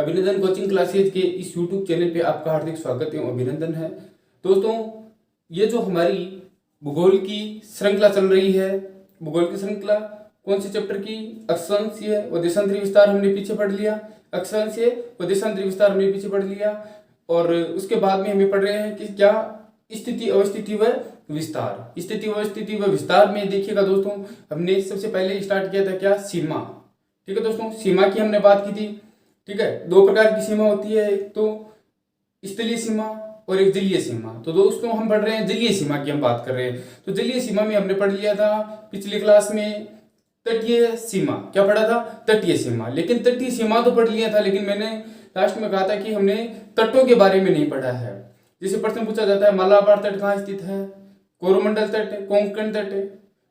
अभिनंदन coaching classes के इस YouTube चैनल पे आपका हार्दिक स्वागत एवं अभिनंदन है। दोस्तों, ये जो हमारी भूगोल की श्रृंखला चल रही है, भूगोल की श्रृंखला कौन से चैप्टर की? अक्षांशीय व देशांतरी विस्तार हमने पीछे पढ़ लिया। अक्षांशीय व देशांतरी विस्तार हमने पीछे पढ़ लिया और उसके बाद में हमें पढ़ रहे हैं कि क्या स्थिति अवस्थिति व विस्तार। स्थिति अवस्थिति व विस्तार में देखिएगा दोस्तों, हमने सबसे पहले स्टार्ट किया था क्या? सीमा। ठीक है दोस्तों, सीमा की हमने बात की थी। ठीक है, दो प्रकार की सीमा होती है, एक तो स्थलीय सीमा और एक जलीय सीमा। तो दोस्तों हम पढ़ रहे हैं जलीय सीमा की हम बात कर रहे हैं। तो जलीय सीमा में हमने पढ़ लिया था पिछली क्लास में तटीय सीमा। क्या पढ़ा था? तटीय सीमा। लेकिन तटीय सीमा तो पढ़ लिया था, लेकिन मैंने लास्ट में कहा था कि हमने तटों के बारे में नहीं पढ़ा है। जैसे प्रश्न पूछा जाता है मालाबार तट कहाँ स्थित है, कोरोमंडल तट, कोंकण तट,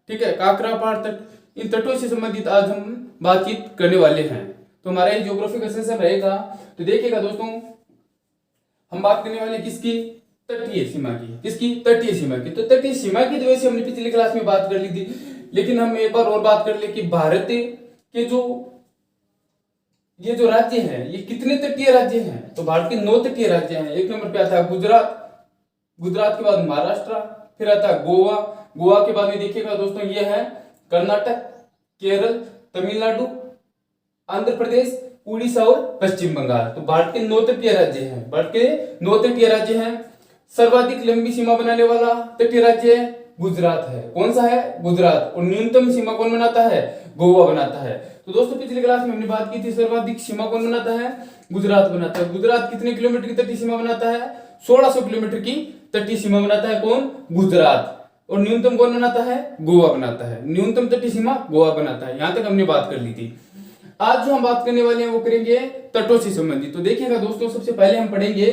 ठीक है, काकरापार तट। इन तटों से संबंधित आज हम बातचीत करने वाले हैं। तो हमारा ये ज्योग्राफी का सेशन रहेगा। तो देखिएगा दोस्तों, हम बात करने वाले किसकी? तटीय सीमा की। किसकी? तटीय सीमा की। तो तटीय सीमा की जो है हमने पिछली क्लास में बात कर ली थी, लेकिन हम एक बार और बात कर ले कि भारत के ये जो राज्य हैं, ये कितने तटीय राज्य हैं? तो भारत के 9 तटीय राज्य हैं। एक नंबर पे आता है गुजरात, गुजरात के बाद महाराष्ट्र, फिर आता है गोवा, गोवा के बाद में देखिएगा दोस्तों ये है कर्नाटक, केरल, तमिलनाडु, आंध्र प्रदेश, उड़ीसा और पश्चिम बंगाल। तो भारत के 9 तटीय राज्य हैं। भारत के 9 तटीय राज्य हैं। सर्वाधिक लंबी सीमा बनाने वाला तटीय राज्य गुजरात है। कौन सा है? गुजरात। और न्यूनतम सीमा कौन बनाता है? गोवा बनाता है। तो दोस्तों पिछली क्लास में हमने बात की थी सर्वाधिक सीमा कौन बनाता है? गुजरात बनाता है। गुजरात कितने किलोमीटर की तटीय सीमा बनाता है? 1600 किलोमीटर की तटीय सीमा बनाता है। कौन? गुजरात। और न्यूनतम कौन बनाता है? गोवा बनाता है। न्यूनतम तटीय सीमा गोवा बनाता है। यहां तक हमने बात कर ली थी। आज जो हम बात करने वाले हैं वो करेंगे तटों से संबंधित। तो देखिएगा दोस्तों, सबसे पहले हम पढ़ेंगे,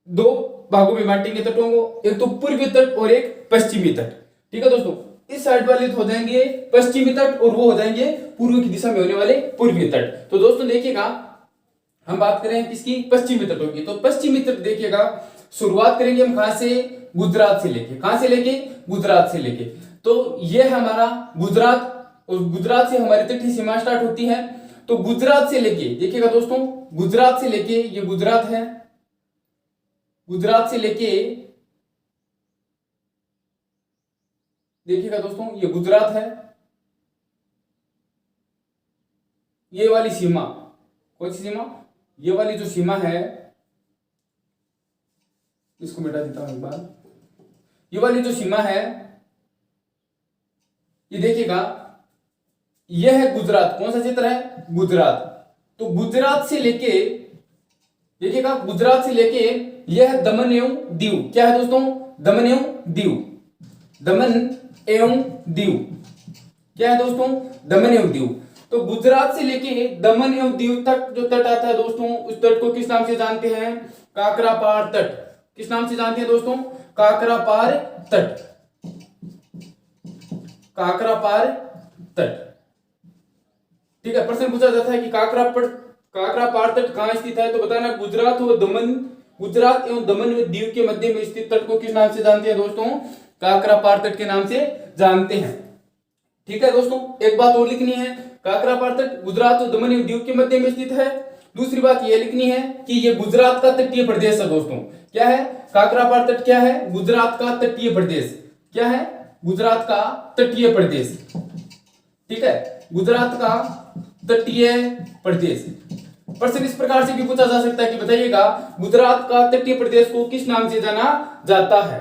2 भागों में बांटेंगे तटों को, एक तो पूर्वी तट और एक पश्चिमी तट। ठीक है दोस्तों, इस साइड वाले हो जाएंगे पश्चिमी तट और वो हो जाएंगे पूर्व की दिशा में होने वाले पूर्वी तट। तो दोस्तों देखिएगा, हम बात करें किसकी? पश्चिमी तटों की। तो पश्चिमी तट देखिएगा, शुरुआत करेंगे हम कहां से? गुजरात से लेके। कहां से लेके? गुजरात से लेके। तो ये हमारा गुजरात, और गुजरात से हमारी तटीय सीमा स्टार्ट होती है। तो गुजरात से लेके देखिएगा दोस्तों, गुजरात से लेके ये गुजरात है, गुजरात से लेके देखिएगा दोस्तों ये गुजरात है। ये वाली सीमा कौन सी सीमा? ये वाली जो सीमा है, इसको मिटा देता हूं एक बार। ये वाली जो सीमा है, ये देखिएगा, यह है गुजरात। कौन सा क्षेत्र है? गुजरात। तो गुजरात से लेके देखिएगा, गुजरात से लेके यह है दमन एवं दीव। क्या है दोस्तों? दमन एवं दीव। दमन एवं दीव क्या है दोस्तों? दमन एवं दीव। तो गुजरात से लेके दमन एवं दीव तक जो तट आता है दोस्तों, उस तट को किस नाम से जानते हैं? काकरापार तट। किस नाम से जानते हैं दोस्तों? काकरापार तट। काकरापार तट। ठीक है, प्रश्न पूछा जाता है कि काकरापार तट कहां स्थित है? तो बताना गुजरात एवं दमन व दीव के मध्य में स्थित तट को किस नाम से जानते हैं दोस्तों? काकरापार तट के नाम से जानते हैं। ठीक है दोस्तों, एक बात और लिखनी है, काकरापार तट गुजरात और दमन एवं दीव के मध्य में स्थित है। दूसरी बात यह लिखनी है कि यह गुजरात का तटीय प्रदेश है दोस्तों। क्या है? काकरापार तट क्या है? गुजरात का तटीय प्रदेश। क्या है? गुजरात का तटीय प्रदेश। ठीक है, गुजरात का तटीय प्रदेश। प्रश्न इस प्रकार से भी पूछा जा सकता है कि बताइएगा गुजरात का तटीय प्रदेश को किस नाम से जाना जाता है?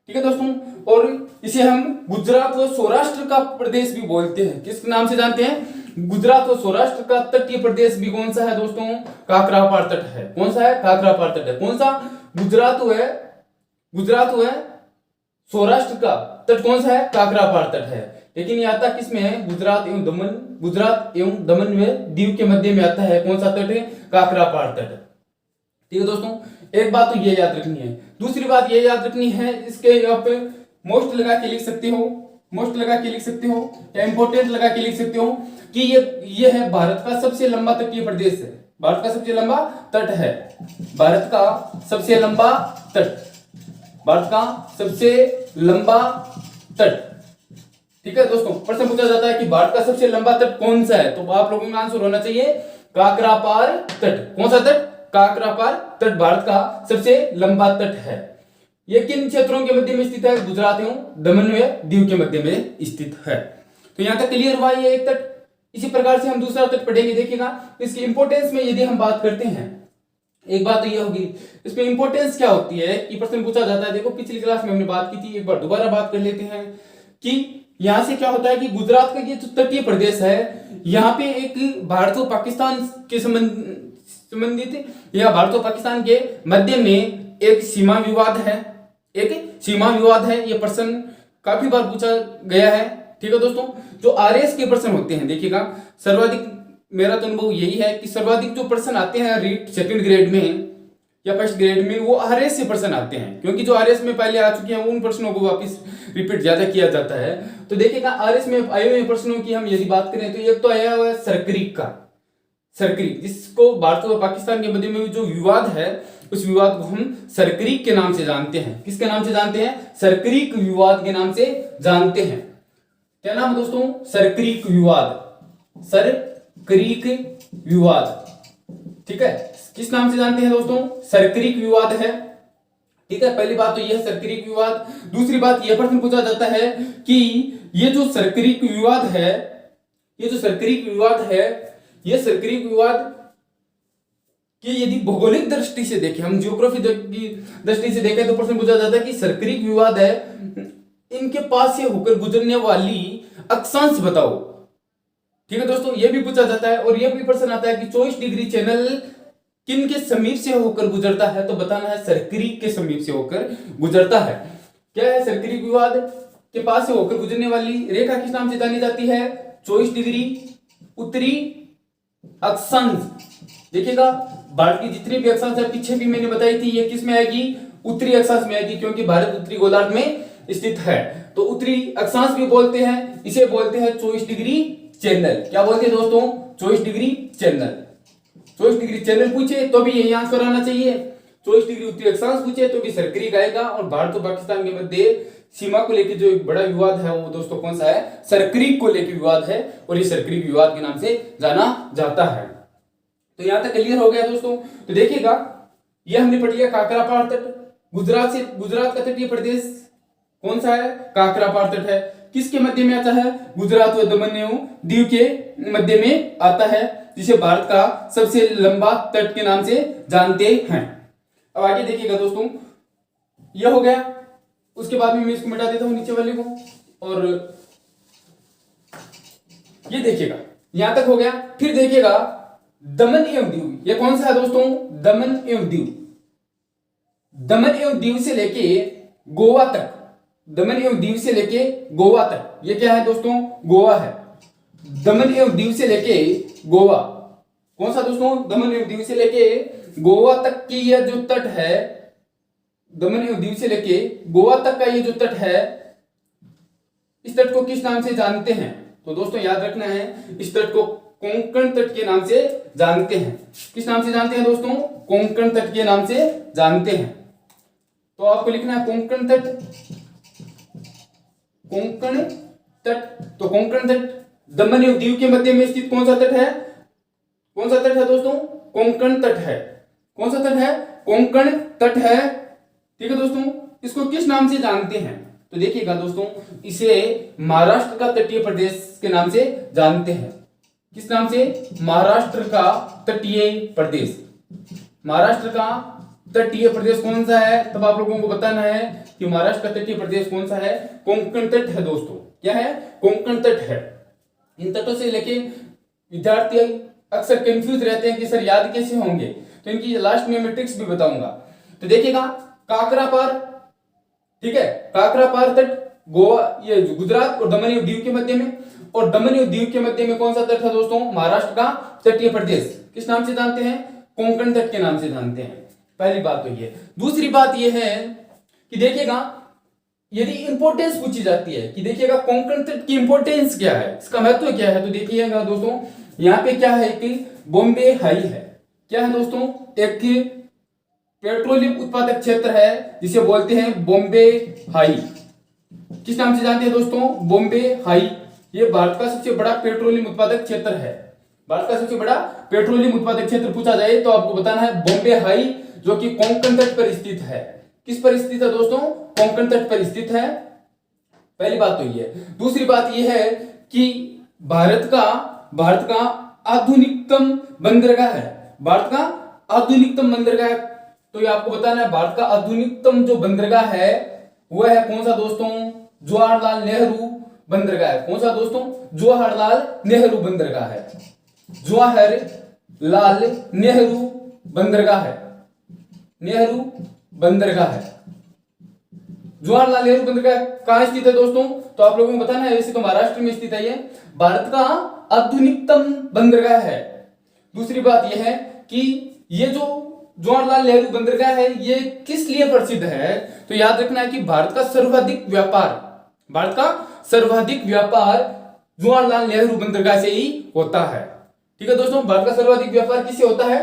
ठीक है दोस्तों, और इसे हम गुजरात व सौराष्ट्र का प्रदेश भी बोलते हैं। किस नाम से जानते हैं? गुजरात व सौराष्ट्र का तटीय प्रदेश भी कौन सा है दोस्तों? काकरापार तट है। कौन सा है? काकरापार तट है। कौन सा? गुजरात है सौराष्ट्र का तट कौन सा है? काकरापार तट है। लेकिन ये आता किसमें है? गुजरात एवं दमन व दीव के मध्य में आता है। कौन सा तट है? काकरापार तट। ठीक है दोस्तों, एक बात तो ये याद रखनी है। दूसरी बात ये याद रखनी है, इसके यहाँ पे मोस्ट लगा के लिख सकते हो, मोस्ट लगा के लिख सकते हो या इंपोर्टेंट लगा के लिख सकते हो कि ये है भारत का सबसे लंबा तटीय प्रदेश है। भारत का सबसे लंबा तट है। भारत का सबसे लंबा तट। भारत का सबसे लंबा तट। ठीक है दोस्तों, प्रश्न पूछा जाता है कि भारत का सबसे लंबा तट कौन सा है? तो आप लोगों का आंसर होना चाहिए काकरापार तट। कौन सा तट? काकरापार तट भारत का सबसे लंबा तट है। यह किन क्षेत्रों के मध्य में स्थित है? गुजरात एवं दमन व दीव के मध्य में स्थित है। तो यहां तक क्लियर हुआ ये एक तट। इसी प्रकार से हम दूसरा तट पढ़ेंगे। देखिएगा इसकी इंपोर्टेंस में यदि हम बात करते हैं, एक बात तो ये होगी इसमें इंपोर्टेंस क्या होती है कि प्रश्न पूछा जाता है। देखो पिछली क्लास में हमने बात की थी, एक बार दोबारा बात कर लेते हैं कि यहां से क्या होता है कि गुजरात का ये जो तटीय प्रदेश है, यहाँ पे एक भारत और पाकिस्तान के संबंधित या भारत और पाकिस्तान के मध्य में एक सीमा विवाद है। एक सीमा विवाद है। ये प्रश्न काफी बार पूछा गया है। ठीक है दोस्तों, जो आरएस के प्रश्न होते हैं, देखिएगा सर्वाधिक, मेरा तो अनुभव यही है कि सर्वाधिक जो प्रश्न आते हैं रीट सेकंड ग्रेड में या फर्स्ट ग्रेड में, वो आरएस से प्रश्न आते हैं, क्योंकि जो आरएस में पहले आ चुके हैं उन प्रश्नों को वापस रिपीट ज्यादा किया जाता है। तो देखिएगा आरएस में आए हुए प्रश्नों की हम यदि बात करें तो एक तो आया हुआ है सरक्रीक का, सरक्रीक, जिसको भारत और पाकिस्तान के मध्य में जो विवाद है उस विवाद को हम सरक्रीक के नाम से जानते हैं। किसके नाम से जानते हैं? सरक्रीक विवाद के नाम से जानते हैं। क्या नाम दोस्तों? सरक्रीक विवाद। सरक्रीक विवाद, ठीक है, किस नाम से जानते हैं दोस्तों? सरक्रीक विवाद है। ठीक है, पहली बात तो यह है सरक्रीक विवाद। दूसरी बात यह प्रश्न पूछा जाता है कि ये जो सरक्रीक विवाद है, ये जो सरक्रीक विवाद है, ये सरक्रीक विवाद कि यदि भौगोलिक दृष्टि से देखें, हम ज्योग्राफी की दृष्टि से देखें तो प्रश्न पूछा जाता है कि सरक्रीक विवाद है, इनके पास से होकर गुजरने वाली अक्षांश बताओ। ठीक है दोस्तों, यह भी पूछा जाता है। और यह भी प्रश्न आता है कि 24 डिग्री चैनल किन के समीप से होकर गुजरता है? तो बताना है सरक्रीक के समीप से होकर गुजरता है। क्या है? सरक्रीक विवाद के पास से होकर गुजरने वाली रेखा किस नाम से जानी जाती है? 24 डिग्री उत्तरी अक्षांश। देखिएगा भारत की जितनी भी अक्षांश है, पीछे भी मैंने बताई थी, ये किस में आएगी? उत्तरी अक्षांश में आएगी, क्योंकि भारत उत्तरी गोलार्ध में स्थित है। तो उत्तरी अक्षांश भी बोलते हैं, इसे बोलते हैं 24 डिग्री चैनल। क्या बोलते हैं दोस्तों? 24 डिग्री चैनल। 24 डिग्री चैनल पूछे तो भी यही आंसर आना चाहिए। 24 डिग्री उत्तरी अक्षांश पूछे तो भी सरक्रीक आएगा। और भारत और पाकिस्तान के मध्य सीमा को लेकर जो एक बड़ा विवाद है वो दोस्तों कौन सा है? सरक्रीक को लेकर विवाद है, और ये सरक्रीक विवाद के नाम से जाना जाता है। तो यहां तक क्लियर हो गया दोस्तों। तो देखिएगा ये हमने पढ़ लिया काकरापार तट। गुजरात का तटीय प्रदेश कौन सा है? काकरापार तट है। किसके मध्य में आता है? गुजरात व दमन एवं दीव के मध्य में आता है, जिसे भारत का सबसे लंबा तट के नाम से जानते हैं। अब आगे देखिएगा दोस्तों, यह हो गया। उसके बाद में मैं इसको मिटा देता हूं नीचे वाले को, और ये देखिएगा यहां तक हो गया। फिर देखिएगा दमन एवं दीव, ये कौन सा है दोस्तों? दमन एवं दीव। दमन एवं दीव से लेके गोवा तक, दमन एवं दीव से लेके गोवा तक, ये क्या है दोस्तों? गोवा है। दमन एवं दीव से लेके गोवा, कौन सा दोस्तों? दमन एवं दीव से लेके गोवा तक की यह जो तट है, दमन एवं दीव से लेके गोवा तक का ये जो तट है, इस तट को किस नाम से जानते हैं? तो दोस्तों याद रखना है, इस तट को कोंकण तट के नाम से जानते हैं। किस नाम से जानते हैं दोस्तों? कोंकण तट के नाम से जानते हैं। तो आपको लिखना है कोंकण तट, कोंकण तट। तो कोंकण तट दमन एवं दीव के मध्य में स्थित कौन सा तट है? कौन सा तट है दोस्तों? कोंकण तट है। कौन सा तट है? कोंकण तट है। ठीक है दोस्तों, इसको किस नाम से जानते हैं? तो देखिएगा दोस्तों, इसे महाराष्ट्र का तटीय प्रदेश के नाम से जानते हैं। किस नाम से? महाराष्ट्र का तटीय प्रदेश। महाराष्ट्र का तटीय प्रदेश कौन सा है? तब आप लोगों को बताना है कि महाराष्ट्र का तटीय प्रदेश कौन सा है? कोंकण तट है दोस्तों। क्या है? कोंकण तट है। इन तटों से लेके विद्यार्थी अक्सर कंफ्यूज रहते हैं कि सर याद कैसे होंगे, तो इनकी लास्ट में मैं ट्रिक्स भी बताऊंगा। तो देखिएगा काकरापार, ठीक है, काकरापार तट गोवा, ये गुजरात और दमन एवं दीव के मध्य में, और दमन एवं दीव के मध्य में कौन सा तट है दोस्तों? महाराष्ट्र का तटीय प्रदेश। किस नाम से जानते हैं? कोंकण तट के नाम से जानते हैं। पहली बात तो ये। दूसरी बात ये है कि देखिएगा यदि इंपॉर्टेंस पूछी जाती है कि देखिएगा कोंकण तट की इंपॉर्टेंस क्या है, इसका महत्व क्या है, तो देखिएगा दोस्तों यहाँ पे क्या है कि बॉम्बे हाई है। क्या है दोस्तों? एक पेट्रोलियम उत्पादक क्षेत्र है जिसे बोलते हैं बॉम्बे हाई। किस नाम से जानते हैं दोस्तों? बॉम्बे हाई। ये भारत का सबसे बड़ा पेट्रोलियम उत्पादक क्षेत्र है। भारत का सबसे बड़ा पेट्रोलियम उत्पादक क्षेत्र पूछा जाए तो आपको बताना है बॉम्बे हाई, जो कि कोंकण तट पर स्थित है। किस पर स्थित है दोस्तों? कोंकण तट पर स्थित है। पहली बात तो ये है। दूसरी बात ये है कि भारत का आधुनिकतम बंदरगाह है। भारत का आधुनिकतम बंदरगाह, तो ये आपको बताना है भारत का आधुनिकतम जो बंदरगाह है वह है कौन सा दोस्तों? जवाहरलाल नेहरू बंदरगाह है। कौन सा दोस्तों? जवाहरलाल नेहरू बंदरगाह है। जवाहरलाल नेहरू बंदरगाह है। नेहरू बंदरगाह है। जवाहरलाल नेहरू बंदरगाह कहां स्थित है दोस्तों? तो आप लोगों को बताना है, वैसे तो महाराष्ट्र में स्थित है ये। भारत का आधुनिकतम बंदरगाह है। दूसरी बात यह है कि ये जो जवाहरलाल नेहरू बंदरगाह है ये किस लिए प्रसिद्ध है? तो याद रखना है कि भारत का सर्वाधिक व्यापार जवाहरलाल नेहरू बंदरगाह से ही होता है। ठीक है दोस्तों, भारत का सर्वाधिक व्यापार किससे होता है?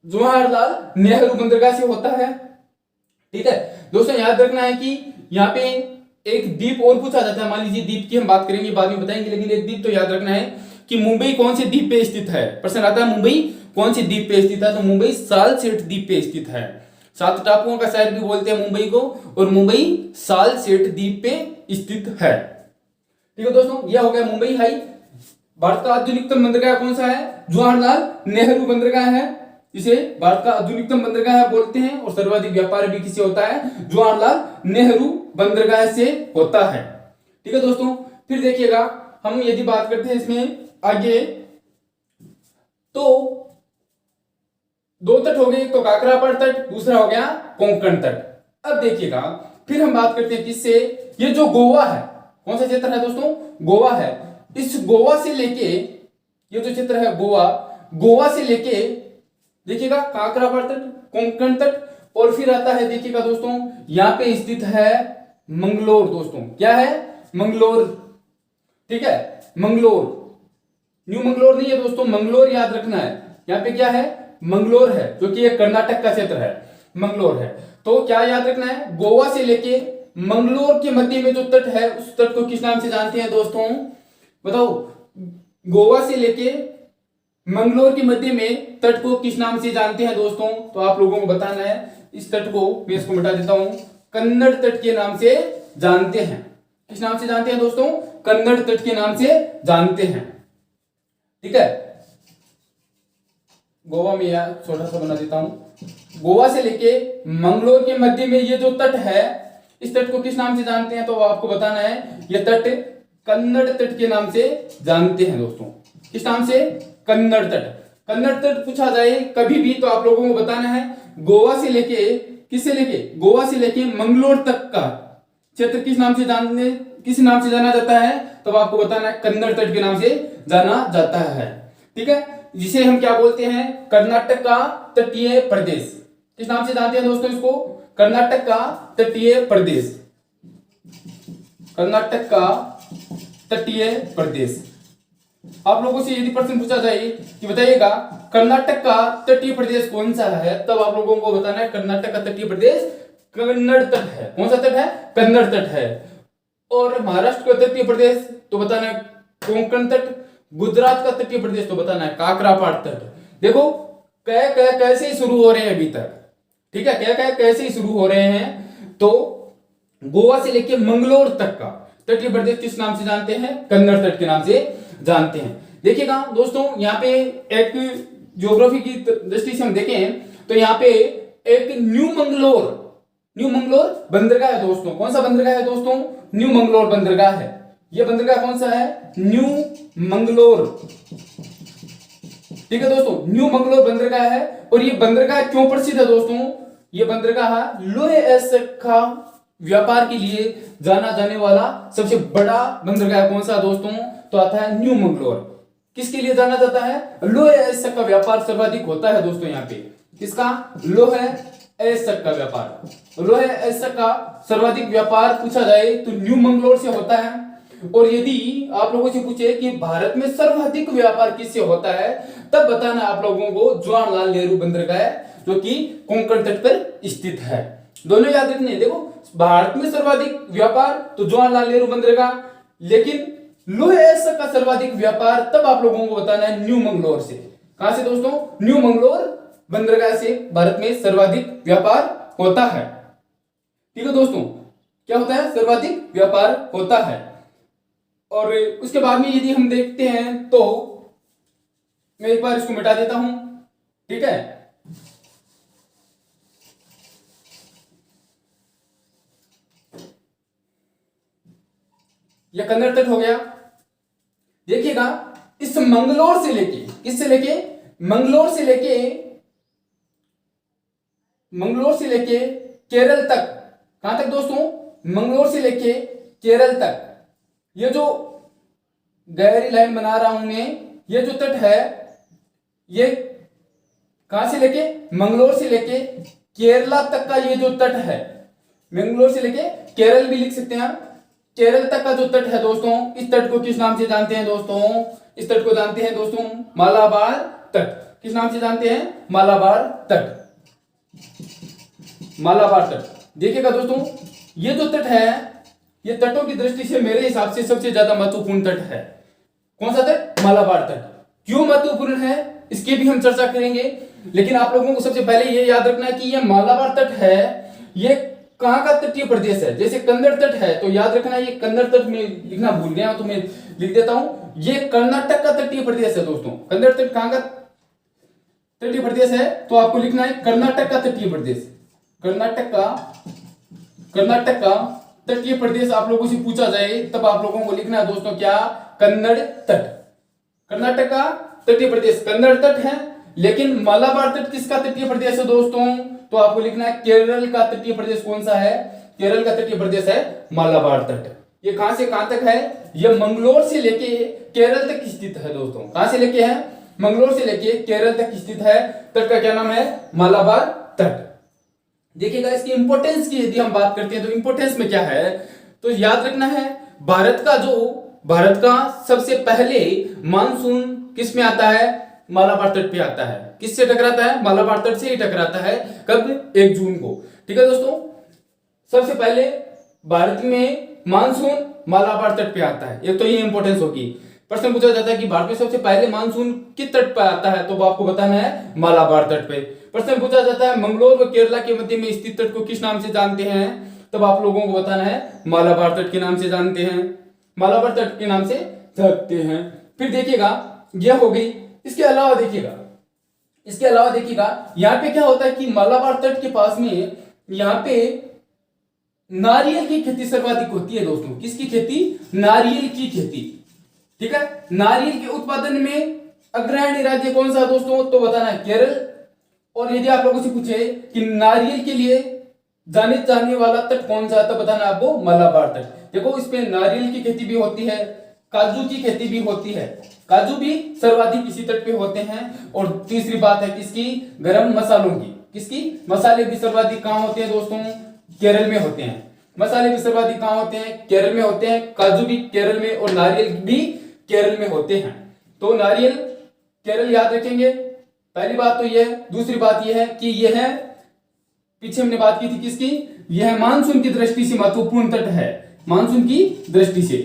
जवाहरलाल नेहरू बंदरगाह से होता है। ठीक है दोस्तों, याद रखना है कि यहाँ पे एक द्वीप और पूछा जाता है। मान लीजिए द्वीप की हम बात करेंगे, बाद में बताएंगे, लेकिन एक द्वीप तो याद रखना है कि मुंबई कौन से द्वीप पे स्थित है। प्रश्न आता है मुंबई कौन से द्वीप पे स्थित है? तो मुंबई सालसेट द्वीप पे स्थित है। सात टापुओं का शहर भी बोलते हैं मुंबई को, और मुंबई सालसेट द्वीप पे स्थित है। ठीक है दोस्तों, यह हो गया मुंबई हाई। भारत का आधुनिकतम बंदरगाह कौन सा है? जवाहरलाल नेहरू बंदरगाह है। इसे भारत का आधुनिकतम बंदरगाह बोलते हैं, और सर्वाधिक व्यापार भी किससे होता है? जवाहरलाल नेहरू बंदरगाह से होता है। ठीक है दोस्तों, फिर देखिएगा हम यदि बात करते हैं इसमें आगे, तो दो तट हो गए, तो काकरापाड़ तट, दूसरा हो गया कोंकण तट। अब देखिएगा फिर हम बात करते हैं किससे? ये जो गोवा है, कौन सा क्षेत्र है दोस्तों? गोवा है। इस गोवा से लेके, ये जो क्षेत्र है गोवा से लेके देखिएगा काकरापाड़ तट, कोंकण तट, और फिर आता है देखिएगा दोस्तों यहां पे स्थित है मंगलोर। दोस्तों क्या है? मंगलोर। ठीक है, मंगलोर, न्यू मंगलोर नहीं है दोस्तों, मंगलोर याद रखना है। यहाँ पे क्या है? मंगलोर है, जो कि एक कर्नाटक का क्षेत्र है, मंगलोर है। तो क्या याद रखना है? गोवा से लेके मंगलोर के मध्य में जो तट है उस तट को किस नाम से जानते हैं दोस्तों? बताओ, गोवा से लेके मंगलोर के मध्य में तट को किस नाम से जानते हैं दोस्तों? तो आप लोगों को बताना है। इस तट को मैं इसको मिटा देता हूं, कन्नड़ तट के नाम से जानते हैं। किस नाम से जानते हैं दोस्तों? कन्नड़ तट के नाम से जानते हैं। ठीक है, गोवा में यह छोटा सा बना देता हूं। गोवा से लेके मंगलोर के मध्य में ये जो तट है, इस तट को किस नाम से जानते हैं? तो आपको बताना है, यह तट कन्नड़ तट के नाम से जानते हैं दोस्तों। किस नाम से? कन्नड़ तट। कन्नड़ तट पूछा जाए कभी भी तो आप लोगों को बताना है गोवा से लेके, किससे लेके? गोवा से लेके मंगलोर तक का क्षेत्र किस नाम से जाना जाता है? तो आपको बताना है कन्नड़ तट के नाम से जाना जाता है। ठीक है, जिसे हम क्या बोलते हैं? कर्नाटक का तटीय प्रदेश। किस नाम से जानते हैं दोस्तों इसको? कर्नाटक का तटीय प्रदेश। कर्नाटक का तटीय प्रदेश। आप लोगों से यदि प्रश्न पूछा जाए कि बताइएगा कर्नाटक का तटीय प्रदेश कौन सा है, तब आप लोगों को बताना है कर्नाटक का तटीय प्रदेश कन्नड़ तट है। कौन सा तट है? कन्नड़ तट है। और महाराष्ट्र का तटीय प्रदेश तो बताना है कोंकण तट। गुजरात का तटीय प्रदेश तो बताना है काकरापाड़ तट। देखो कैसे ही शुरू हो रहे हैं अभी तक। ठीक है, कैसे ही शुरू हो रहे हैं। तो गोवा से लेके मंगलोर तक का तटीय प्रदेश किस नाम से जानते हैं? कन्नड़ तट के नाम से जानते हैं। देखिएगा दोस्तों, यहाँ पे एक ज्योग्राफी की दृष्टि से हम देखें तो यहाँ पे एक न्यू मंगलोर बंदरगाह है दोस्तों। कौन सा बंदरगाह है दोस्तों? न्यू मंगलोर बंदरगाह है। यह बंदरगाह कौन सा है? न्यू मंगलोर। ठीक है दोस्तों, न्यू मंगलोर बंदरगाह है। और ये बंदरगाह क्यों प्रसिद्ध है दोस्तों? ये बंदरगाह लोहे अयस्क व्यापार के लिए जाना जाने वाला सबसे बड़ा बंदरगाह कौन सा दोस्तों? तो आता है न्यू मंगलोर। किसके लिए जाना जाता है? लोहे अयस्क का व्यापार सर्वाधिक होता है दोस्तों यहाँ पे। किसका? लोहे अयस्क का व्यापार। लोहे अयस्क का सर्वाधिक व्यापार पूछा जाए तो न्यू मंगलोर से होता है। और यदि आप लोगों से पूछे कि भारत में सर्वाधिक व्यापार किससे होता है, तब बताना आप लोगों को जवाहरलाल नेहरू बंदरगाह, जो कि कोंकण तट पर स्थित है। दोनों याद रखने। देखो, भारत में सर्वाधिक व्यापार तो जवाहरलाल नेहरू बंदरगाह, लेकिन लोहे का सर्वाधिक व्यापार तब आप लोगों को बताना है न्यू मंगलोर से। कहां से दोस्तों? न्यू मंगलोर बंदरगाह से भारत में सर्वाधिक व्यापार होता है। ठीक है दोस्तों, क्या होता है? सर्वाधिक व्यापार होता है। और उसके बाद में यदि हम देखते हैं तो मैं एक बार इसको मिटा देता हूं। ठीक है, यह कन्नड़ तट हो गया। देखिएगा, इस मंगलोर से लेके, किससे लेके? मंगलोर से लेके केरल तक। कहां तक दोस्तों? मंगलोर से लेके केरल तक। ये जो गहरी लाइन बना रहा हूं मैं, ये जो तट है, ये कहां से लेके? मंगलोर से लेके केरला तक का ये जो तट है, मंगलोर से लेके केरल भी लिख सकते हैं आप। केरल तक का जो तट है दोस्तों, इस तट को किस नाम से जानते हैं दोस्तों? इस तट को जानते हैं दोस्तों मालाबार तट। किस नाम से जानते हैं? मालाबार तट। मालाबार तट। देखिएगा दोस्तों, ये जो तट है, ये तटों की दृष्टि से मेरे हिसाब से सबसे ज्यादा महत्वपूर्ण तट है। कौन सा तट? मालाबार तट। क्यों महत्वपूर्ण है इसकी भी हम चर्चा करेंगे, लेकिन आप लोगों को सबसे पहले ये याद रखना है कि ये मालाबार तट है, ये कहां का तटीय प्रदेश है। जैसे कन्नड़ तट है तो याद रखना, ये कन्नड़ तट में लिखना भूल गया तो मैं लिख देता हूं, ये कर्नाटक का तटीय प्रदेश है दोस्तों। कन्नड़ तट कहां का तटीय प्रदेश है? तो आपको लिखना है कर्नाटक का तटीय प्रदेश। कर्नाटक का तटीय प्रदेश आप लोगों से पूछा जाए तब आप लोगों को लिखना है दोस्तों क्या? कन्नड़ तट। कर्नाटक का तटीय प्रदेश कन्नड़ तट है, लेकिन मालाबार तट किसका तटीय प्रदेश है दोस्तों? तो आपको लिखना है केरल का तटीय प्रदेश। कौन सा है? केरल का तटीय प्रदेश है मालाबार तट। ये कहां से कहां तक है? ये मंगलोर से लेके केरल तक स्थित है दोस्तों। कहां से लेके है? मंगलोर से लेके केरल तक स्थित है। तट का क्या नाम है? मालाबार तट। देखिएगा, इसकी इंपोर्टेंस की यदि हम बात करते हैं तो इंपोर्टेंस में क्या है, तो याद रखना है भारत का सबसे पहले मानसून किस में आता है? मालाबार तट पे आता है। किससे टकराता है? मालाबार तट से ही टकराता है। कब? 1 जून को। ठीक है दोस्तों, सबसे पहले भारत में मानसून मालाबार तट पे आता है। एक तो ये इंपोर्टेंस होगी। प्रश्न पूछा जाता है कि भारत में सबसे पहले मानसून किस तट पर आता है, तो आपको बताना है मालाबार तट पे। प्रश्न पूछा जाता है मंगलोर व केरला के मध्य में स्थित तट को किस नाम से जानते हैं, तब आप लोगों को बताना है मालाबार तट के नाम से जानते हैं। मालाबार तट के नाम से जानते हैं। फिर देखिएगा, यह हो गई। इसके अलावा देखिएगा यहाँ पे क्या होता है कि मालाबार तट के पास में यहाँ पे नारियल की खेती सर्वाधिक होती है दोस्तों। किसकी खेती? नारियल की खेती। ठीक है, नारियल के उत्पादन में अग्रणी राज्य कौन सा दोस्तों? तो बताना है केरल। और यदि आप लोगों से पूछे कि नारियल के लिए जाने वाला तट कौन सा है, तो बताना आपको मालाबार तट। देखो, इस पे नारियल की खेती भी होती है, काजू की खेती भी होती है। काजू भी सर्वाधिक इसी तट पे होते हैं। और तीसरी बात है किसकी? गरम मसालों की। किसकी? मसाले भी सर्वाधिक कहां होते हैं दोस्तों? केरल में होते हैं। मसाले भी सर्वाधिक कहां होते हैं? केरल में होते हैं। काजू भी केरल में और नारियल भी केरल में होते हैं। तो नारियल केरल याद रखेंगे, पहली बात तो यह। दूसरी बात यह है कि यह है, पीछे हमने बात की थी किसकी? यह मानसून की दृष्टि से महत्वपूर्ण तट है। मानसून की दृष्टि से,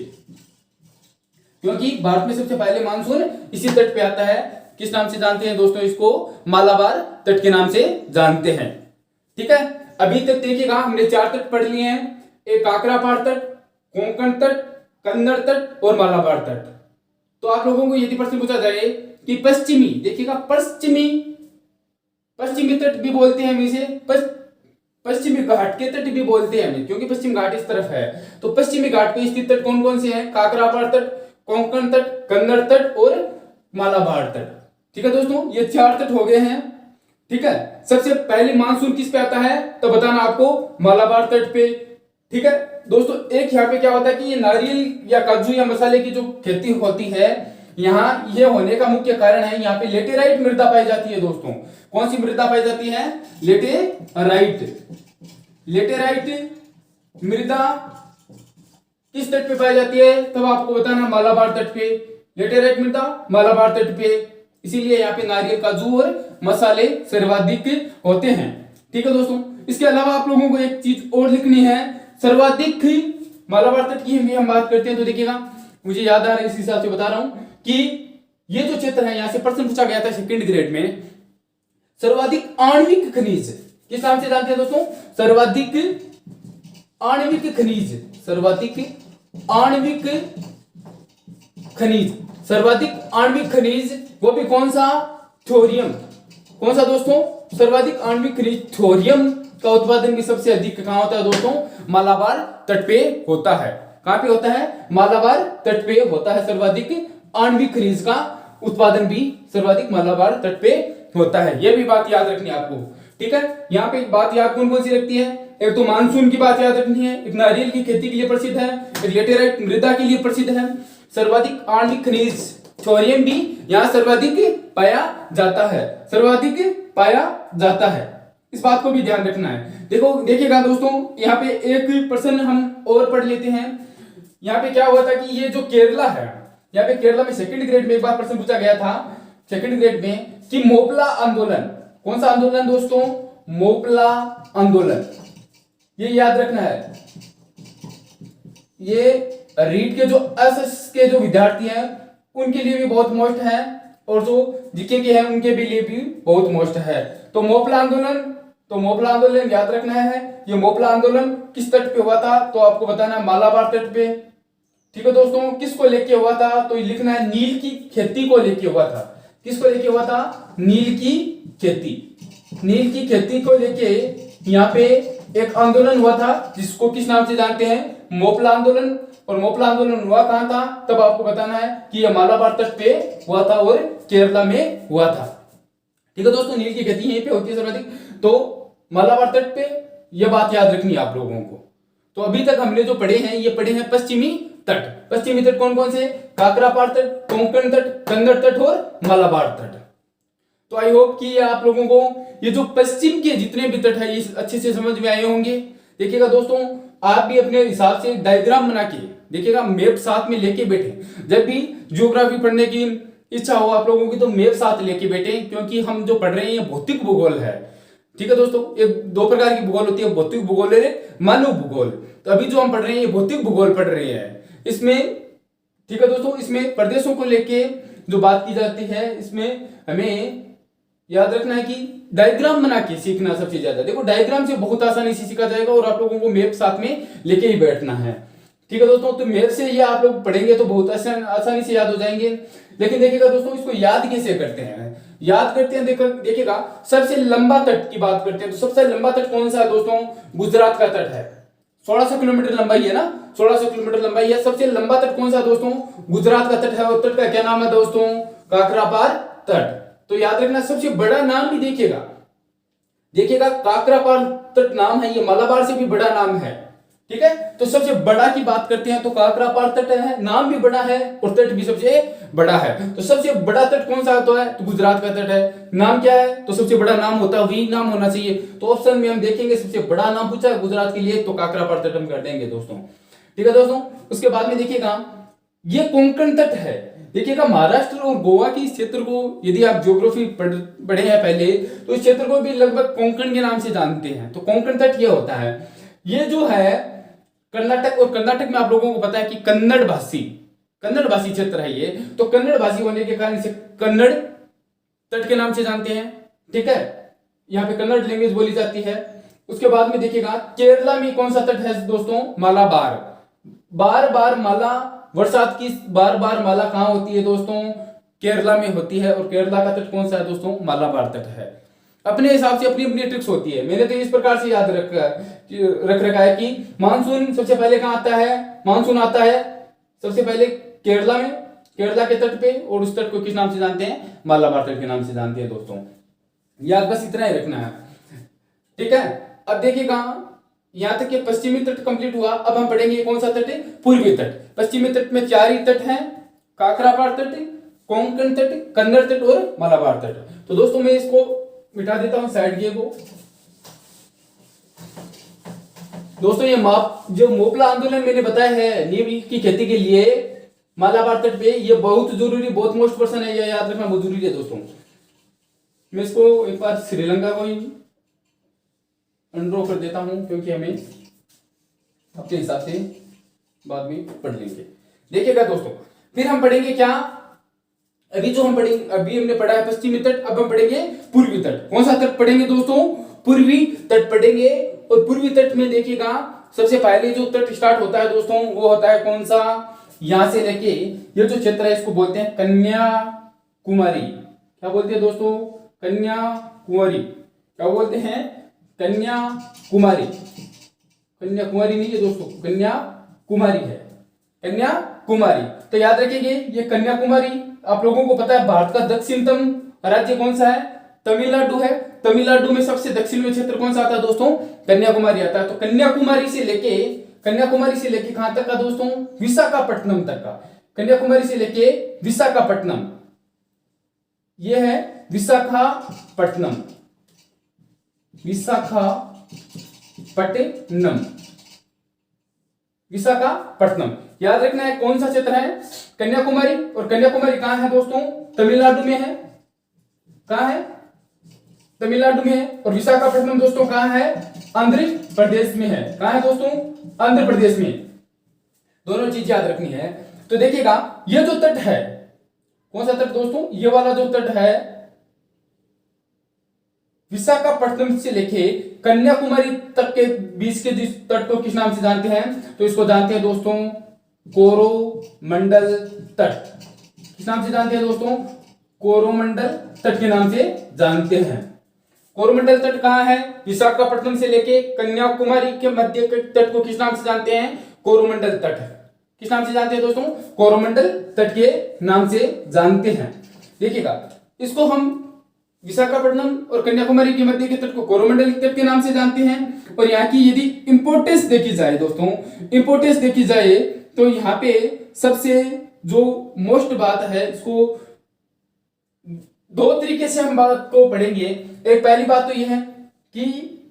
क्योंकि भारत में सबसे पहले मानसून इसी तट पे आता है। किस नाम से जानते हैं दोस्तों इसको? मालाबार तट के नाम से जानते हैं। ठीक है, अभी तक देखिएगा हमने 4 तट पढ़ लिए हैं। एक काकरापार तट, कोंकण तट, कन्नड़ तट और मालाबार तट। तो आप लोगों को यदि प्रश्न पूछा जाए कि पश्चिमी, देखिएगा पश्चिमी तट भी बोलते हैं हम इसे, पश्चिमी घाट के तट भी बोलते हैं हमें, क्योंकि पश्चिम घाट इस तरफ है। तो पश्चिमी घाट पे स्थित तट कौन कौन से हैं? काकरापार तट, कोंकण तट, कन्नड़ तट और मालाबार तट। ठीक है दोस्तों, ये 4 तट हो गए हैं। ठीक है, सबसे पहले मानसून किस पे आता है, तो बताना आपको मालाबार तट पे। ठीक है दोस्तों, एक यहाँ पे क्या होता है कि ये नारियल या काजू या मसाले की जो खेती होती है, यहाँ ये होने का मुख्य कारण है, यहाँ पे लेटेराइट मृदा पाई जाती है दोस्तों। कौन सी मृदा पाई जाती है? लेटेराइट मृदा किस तट पे पाई जाती है, तब आपको बताना मालाबार तट पे। लेटेराइट मृदा मालाबार तट पे, इसीलिए यहाँ पे नारियल, काजू और मसाले सर्वाधिक होते हैं। ठीक है दोस्तों, इसके अलावा आप लोगों को एक चीज और लिखनी है, सर्वाधिक मालाबार तट की हम बात करते हैं तो देखिएगा मुझे याद आ रहा है, इस हिसाब से बता रहा हूं कि ये जो क्षेत्र है, यहां से प्रश्न पूछा गया था सेकंड ग्रेड में, सर्वाधिक आणविक खनिज किस नाम से जानते हैं दोस्तों? सर्वाधिक आणविक खनिज, सर्वाधिक आणविक खनिज, सर्वाधिक आणविक खनिज, वो भी कौन सा? थोरियम। कौन सा दोस्तों? सर्वाधिक आणविक खनिज थोरियम का उत्पादन भी सबसे अधिक कहां होता है दोस्तों? मालाबार तट पे होता है। कहां पे होता है? मालाबार तट पे होता है। सर्वाधिक आणविक खनिज का उत्पादन भी सर्वाधिक मालाबार तट पे होता है। यह भी बात याद रखनी है आपको, ठीक है। यहाँ पे बात याद कौन कौन सी रखती है? एक तो मानसून की बात याद रखनी है, एक नारियल की खेती के लिए प्रसिद्ध है, एक लेटेराइट मृदा के लिए प्रसिद्ध है। सर्वाधिक आणविक खनिज थोरियम भी यहाँ सर्वाधिक पाया जाता है, सर्वाधिक पाया जाता है। इस बात को भी ध्यान रखना है। देखो देखिएगा दोस्तों, यहाँ पे एक प्रश्न हम और पढ़ लेते हैं। यहाँ पे क्या हुआ था कि ये जो केरला है, यहाँ पे केरला में सेकंड ग्रेड में एक बार प्रश्न पूछा गया था सेकंड ग्रेड में कि मोपला आंदोलन, कौन सा आंदोलन दोस्तों? मोपला आंदोलन। ये याद रखना है। ये रीट के जो एसएस के जो विद्यार्थी हैं उनके लिए भी बहुत मोस्ट है, और जो जीके के हैं उनके भी लिए भी बहुत मोस्ट है। तो मोपला आंदोलन, तो मोपला आंदोलन याद रखना है। ये मोपला आंदोलन किस तट पे हुआ था? तो आपको बताना है मालाबार तट पे, ठीक है दोस्तों। किसको लेके हुआ था? तो लिखना है नील की खेती को लेके हुआ था। किसको लेके हुआ था? नील की खेती। नील की खेती को लेके यहाँ पे एक आंदोलन हुआ था जिसको किस नाम से जानते हैं? मोपला आंदोलन। और मोपला आंदोलन हुआ कहां था? तब आपको बताना है कि यह मालाबार तट पे हुआ था और केरला में हुआ था, ठीक है दोस्तों। नील की खेती यहीं पे होती है सर्वाधिक, तो मालाबार तट पे, यह बात याद रखनी है आप लोगों को। तो अभी तक हमने जो पढ़े हैं, ये पढ़े हैं पश्चिमी तट। पश्चिमी तट कौन कौन से? काकरापार तट, कोंकण तट, कन्नड़ तट और मालाबार तट। तो आई होप कि आप लोगों को ये जो पश्चिम के जितने भी तट है ये अच्छे से समझ में आए होंगे। देखिएगा दोस्तों, आप भी अपने हिसाब से डायग्राम बना के देखिएगा, मैप साथ में लेके बैठे। जब भी ज्योग्राफी पढ़ने की इच्छा हो आप लोगों की तो मैप साथ लेके बैठे, क्योंकि हम जो पढ़ रहे हैं ये भौतिक भूगोल है, ठीक है दोस्तों। एक दो प्रकार की भूगोल होती है, भौतिक भूगोल और मानव भूगोल। तो अभी जो हम पढ़ रहे हैं ये भौतिक भूगोल पढ़ रहे हैं इसमें, ठीक है दोस्तों। इसमें प्रदेशों को लेके जो बात की जाती है, इसमें हमें याद रखना है कि डायग्राम बना के सीखना सबसे ज्यादा। देखो डायग्राम से बहुत आसानी से सीखा जाएगा, और आप लोगों को मैप साथ में लेके ही बैठना है, ठीक है दोस्तों। तो मैप से ये आप लोग पढ़ेंगे तो बहुत आसानी से याद हो जाएंगे। लेकिन देखिएगा दोस्तों, इसको याद कैसे करते हैं? याद करते हैं, देखिएगा सबसे लंबा तट की बात करते हैं। तो सबसे लंबा तट कौन सा है दोस्तों? गुजरात का तट है। 1600 किलोमीटर लंबाई है ना, 1600 किलोमीटर लंबाई है। सबसे लंबा तट कौन सा है दोस्तों? गुजरात का तट है। और तट का क्या नाम है दोस्तों? काकरापार तट। तो याद रखना, सबसे बड़ा नाम भी देखिएगा काकरापार तट नाम है, ये मालाबार से भी बड़ा नाम है, ठीक है। तो सबसे बड़ा की बात करते हैं तो काकरापार तट है, नाम भी बड़ा है और तट भी सबसे बड़ा है। तो सबसे बड़ा तट कौन सा होता है? तो गुजरात का तट है। नाम क्या है? तो सबसे बड़ा नाम होता है, वही नाम होना चाहिए। तो ऑप्शन में हम देखेंगे सबसे बड़ा नाम पूछा है गुजरात के लिए, तो काकरापार तट हम कर देंगे दोस्तों, ठीक है दोस्तों। उसके बाद में देखिएगा ये कोंकण तट है। देखिएगा महाराष्ट्र और गोवा की इस क्षेत्र को यदि आप ज्योग्राफी पढ़े हैं पहले, तो इस क्षेत्र को भी लगभग कोंकण के नाम से जानते हैं। तो कोंकण तट ये होता है। ये जो है कर्नाटक, और कर्नाटक में आप लोगों को पता है कि कन्नड़ भाषी क्षेत्र है ये। तो कन्नड़ भाषी होने के कारण इसे कन्नड़ तट के नाम से जानते हैं, ठीक है। यहाँ पे कन्नड़ लैंग्वेज बोली जाती है। उसके बाद में देखिएगा केरला में कौन सा तट है दोस्तों? मालाबार। बार माला, बरसात की बार माला कहां होती है दोस्तों? केरला में होती है। और केरला का तट कौन सा है दोस्तों? मालाबार तट है। अपने हिसाब से अपनी अपनी ट्रिक्स होती है। मैंने तो इस प्रकार से याद रख रखा है कि मानसून सबसे पहले कहां आता है? मानसून आता है सबसे पहले केरला में, केरला के तट पे। और उस तट को किस नाम से जानते हैं? मालाबार तट के नाम से जानते हैं दोस्तों। याद बस इतना ही रखना है, ठीक है। अब देखिएगा यहां तक कि पश्चिमी तट कंप्लीट हुआ। अब हम पढ़ेंगे कौन सा तट है? पूर्वी तट। पश्चिमी तट में 4 ही तट हैं, काकरापार तट, कोंकण तट, कन्नड़ तट और मालाबार तट। तो दोस्तों मैं इसको मिटा देता हूं साइड के को। दोस्तों ये जो मोपला आंदोलन मैंने बताया है नील की खेती के लिए मालाबार तट पे, ये बहुत जरूरी, बहुत मोस्ट पर्सन है, ये याद रखना बहुत जरूरी है दोस्तों। मैं इसको एक बार श्रीलंका को ही अनड्रॉ कर देता हूं, क्योंकि हमें अपने हिसाब से बाद में पढ़ लेंगे। देखिएगा दोस्तों, फिर हम पढ़ेंगे क्या, अभी जो हम पढ़ेंगे, अभी हमने पढ़ा है पश्चिमी तट, अब हम पढ़ेंगे पूर्वी तट। कौन सा तट पढ़ेंगे दोस्तों, पूर्वी तट पढ़ेंगे। और पूर्वी तट में देखिएगा सबसे पहले जो तट स्टार्ट होता है दोस्तों वो होता है कौन सा, यहां से लेके ये जो क्षेत्र है इसको बोलते हैं कन्याकुमारी। क्या बोलते हैं दोस्तों, कन्याकुमारी। क्या बोलते हैं, कन्याकुमारी। कन्याकुमारी नहीं है दोस्तों, कन्याकुमारी है, कन्याकुमारी। तो याद रखिए ये कन्याकुमारी, आप लोगों को पता है भारत का दक्षिणतम राज्य कौन सा है, तमिलनाडु है। तमिलनाडु में सबसे दक्षिण में क्षेत्र कौन सा आता है दोस्तों, कन्याकुमारी आता है। तो कन्याकुमारी से लेके कहां तक का दोस्तों, विशाखापट्टनम तक का। कन्याकुमारी से लेके विशाखापट्टनम, ये है विशाखापट्टनम, विशाखापट्टनम, विशाखापट्टनम। याद रखना है कौन सा क्षेत्र है, कन्याकुमारी। और कन्याकुमारी कहां है दोस्तों, तमिलनाडु में है। कहां है, तमिलनाडु में है। और विशाखापट्टनम दोस्तों कहां है, आंध्र प्रदेश में है। कहां है दोस्तों, आंध्र प्रदेश में। दोनों चीज याद रखनी है। तो देखिएगा ये जो तट है, कौन सा तट दोस्तों, ये वाला जो तट है विशाखापट्टनम से लेके कन्याकुमारी तक के बीच के जिस तट को किस नाम से जानते हैं, तो इसको जानते हैं दोस्तों कोरोमंडल तट। किस नाम से जानते हैं दोस्तों, कोरोमंडल तट के नाम से जानते हैं। कोरोमंडल तट कहां है, विशाखापट्टनम से लेके कन्याकुमारी के मध्य के तट को किस नाम से जानते हैं, कोरोमंडल तट। किस नाम से जानते हैं दोस्तों, कोरोमंडल तट के नाम से जानते हैं। देखिएगा इसको हम विशाखापट्टनम और कन्याकुमारी के मध्य के तट को कोरोमंडल तट के नाम से जानते हैं। और यहाँ की यदि इंपोर्टेंस देखी जाए दोस्तों, इंपोर्टेंस देखी जाए तो यहाँ पे सबसे जो मोस्ट बात है, इसको दो तरीके से हम बात को पढ़ेंगे। एक पहली बात तो यह है कि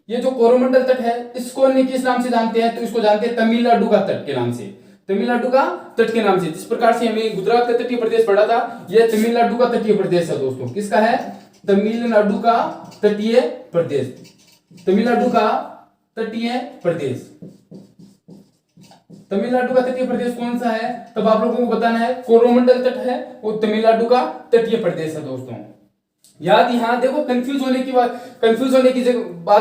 ये जो कोरोमंडल तट है इसको अन्य किस नाम से जानते हैं, तो इसको जानते हैं तमिलनाडु का तट के नाम से, तमिलनाडु का तट के नाम से। जिस प्रकार से हमें गुजरात का तटीय प्रदेश पढ़ा था, यह तमिलनाडु का तटीय प्रदेश है दोस्तों। किसका है, तमिलनाडु का तटीय प्रदेश, तमिलनाडु का तटीय प्रदेश। तमिलनाडु का तटीय प्रदेश कौन सा है, तब आप लोगों को बताना है कोरोमंडल तट है, वो तमिलनाडु का तटीय प्रदेश है दोस्तों। याद यहां देखो कंफ्यूज होने की बात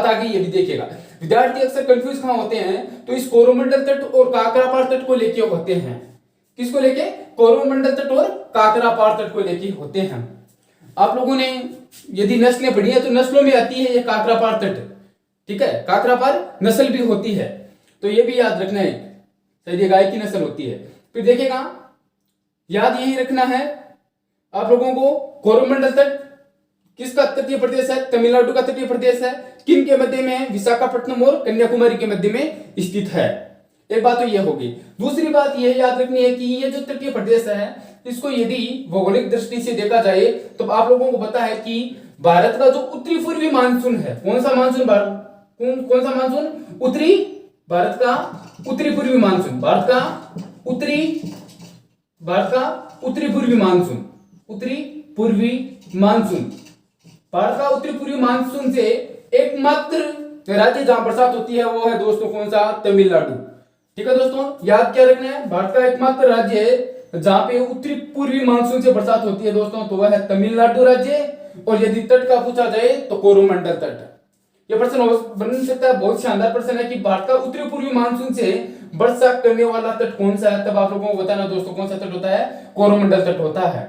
आ गई, ये भी देखिएगा। विद्यार्थी अक्सर कंफ्यूज कहां होते हैं, तो इस कोरोमंडल तट और काकरापार तट को लेके होते हैं। किसको लेके, कोरोमंडल तट और काकरापार तट को लेके होते हैं। आप लोगों ने यदि नस्लें पढ़ी है तो नस्लों में आती है ये काकरापार तट, ठीक है, काकरापार नस्ल भी होती है, तो ये भी याद रखना है, शायद ये गाय की नस्ल होती है। फिर देखिएगा याद यही रखना है आप लोगों को, कोरोमंडल तट किसका तटीय प्रदेश है, तमिलनाडु का तटीय प्रदेश है। किन के मध्य में है, विशाखापट्टनम और कन्याकुमारी के मध्य में स्थित है। एक बात तो यह होगी। दूसरी बात यह याद रखनी है कि ये जो तटीय प्रदेश है इसको यदि भौगोलिक दृष्टि से देखा जाए तो आप लोगों को पता है कि भारत का जो उत्तरी पूर्वी मानसून है, कौन सा मानसून, कौन सा मानसून, उत्तरी, भारत का उत्तरी पूर्वी मानसून, भारत का उत्तरी पूर्वी मानसून, उत्तरी पूर्वी मानसून, भारत का उत्तरी पूर्वी मानसून से एकमात्र राज्य जहां बरसात होती है वो है दोस्तों कौन सा, तमिलनाडु। ठीक है दोस्तों, याद क्या रखना है, भारत का एकमात्र राज्य है जहां पे उत्तरी पूर्वी मानसून से बरसात होती है दोस्तों, तो वह है तमिलनाडु राज्य। और यदि तट का पूछा जाए तो कोरोमंडल तट। यह प्रश्न बन सकता है, बहुत शानदार प्रश्न है कि भारत का उत्तरी पूर्वी मानसून से वर्षा करने वाला तट कौन सा है, तब आप लोगों को बताना दोस्तों कौन सा तट होता है, कोरोमंडल तट होता है,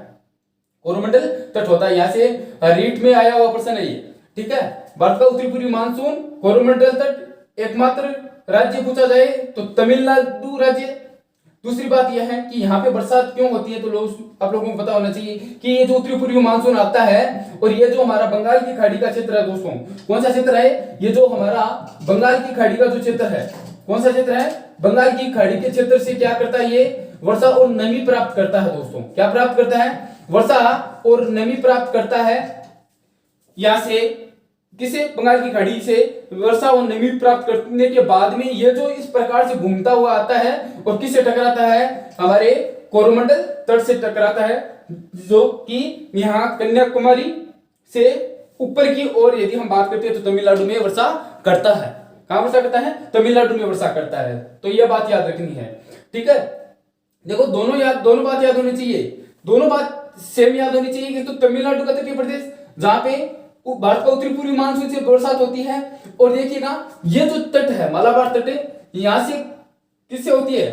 कोरोमंडल तट होता है। यहां से रीट में आया हुआ प्रश्न है ये, ठीक है। भारत का उत्तरी पूर्वी मानसून, कोरोमंडल तट, एकमात्र राज्य पूछा जाए तो तमिलनाडु राज्य। दूसरी बात यह है कि यहाँ पे बरसात क्यों होती है, तो आप लोगों को पता होना चाहिए कि ये जो उत्तरी पूर्वी मानसून आता है और ये जो हमारा बंगाल की खाड़ी का क्षेत्र है दोस्तों, कौन सा क्षेत्र है, ये जो हमारा बंगाल की खाड़ी का जो क्षेत्र है, कौन सा क्षेत्र है, बंगाल की खाड़ी के क्षेत्र से क्या करता है, ये वर्षा और नमी प्राप्त करता है दोस्तों। क्या प्राप्त करता है, वर्षा और नमी प्राप्त करता है। यहां से किसे, बंगाल की खाड़ी से वर्षा और नमी प्राप्त करने के बाद में ये जो इस प्रकार से घूमता हुआ आता है और किससे टकराता है, हमारे कोरोमंडल तट से टकराता है, जो कि यहाँ कन्याकुमारी से ऊपर की ओर यदि हम बात करते हैं तो तमिलनाडु में वर्षा करता है। कहां वर्षा करता है, तमिलनाडु में वर्षा करता है। तो यह बात याद रखनी है, ठीक है। देखो दोनों बात याद होनी चाहिए, दोनों बात सेम याद होनी चाहिए कि तो तमिलनाडु का तटीय प्रदेश जहां पे भारत का उत्तरी पूर्वी मानसून से बरसात होती है, और देखिएगा ये जो तट है मलाबार तट, यहां से किससे होती है,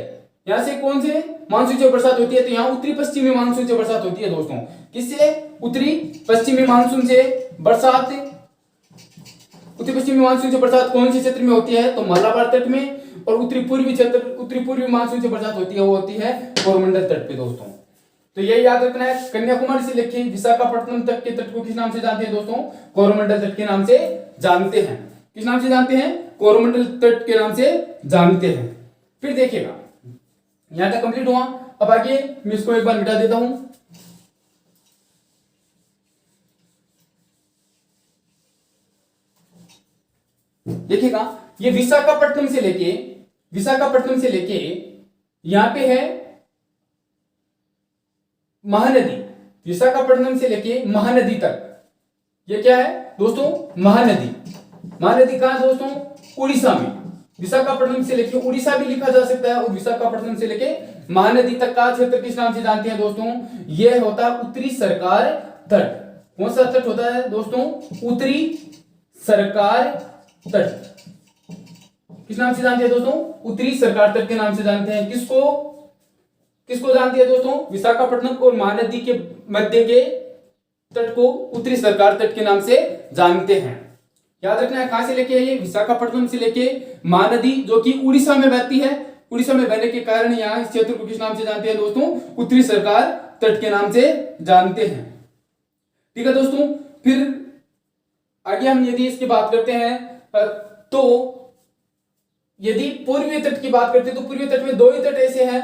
यहां से कौन से मानसून से बरसात होती है, तो यहाँ उत्तरी पश्चिमी मानसून से बरसात होती है दोस्तों। किससे? उत्तरी पश्चिमी मानसून से बरसात। उत्तरी पश्चिमी मानसून से बरसात कौन से क्षेत्र में होती है, तो मलाबार तट में। और उत्तरी पूर्वी मानसून से बरसात होती है वो होती है कोरोमंडल तट पे दोस्तों। तो ये याद रखना है। कन्याकुमारी से लेके विशाखापट्टनम तक के तट को किस नाम से जानते हैं दोस्तों? कोरोमंडल तट के नाम से जानते हैं। किस नाम से जानते हैं? कोरोमंडल तट के नाम से जानते हैं। फिर देखिएगा यहां तक कंप्लीट हुआ। अब आगे मैं इसको एक बार मिटा देता हूं। देखिएगा ये विशाखापट्टनम से लेके यहां पे है महानदी। विशाखापट्टनम से लेके महानदी तक ये क्या है दोस्तों? महानदी। महानदी कहां है दोस्तों? उड़ीसा में। विशाखापट्टनम से लेके उड़ीसा भी लिखा जा सकता है, और विशाखापट्टनम से लेके महानदी तक का क्षेत्र किस नाम से जानते हैं दोस्तों? यह होता है उत्तरी सरकार तट। कौन सा तट होता है दोस्तों? उत्तरी सरकार तट। किस नाम से जानते हैं दोस्तों? उत्तरी सरकार तट के नाम से जानते हैं। किसको जानते हैं दोस्तों? विशाखापट्टनम और महानदी के मध्य के तट को उत्तरी सरकार तट के नाम से जानते हैं। याद रखना है कहां से लेके है ये? विशाखापट्टनम से लेके महानदी, जो कि उड़ीसा में बहती है। उड़ीसा में बहने के कारण यहाँ इस क्षेत्र को किस नाम से जानते हैं दोस्तों? उत्तरी सरकार तट के नाम से जानते हैं। ठीक है दोस्तों। फिर आगे हम यदि इसकी बात करते हैं तो यदि पूर्वी तट की बात करते हैं तो पूर्वी तट में दो ही तट ऐसे हैं,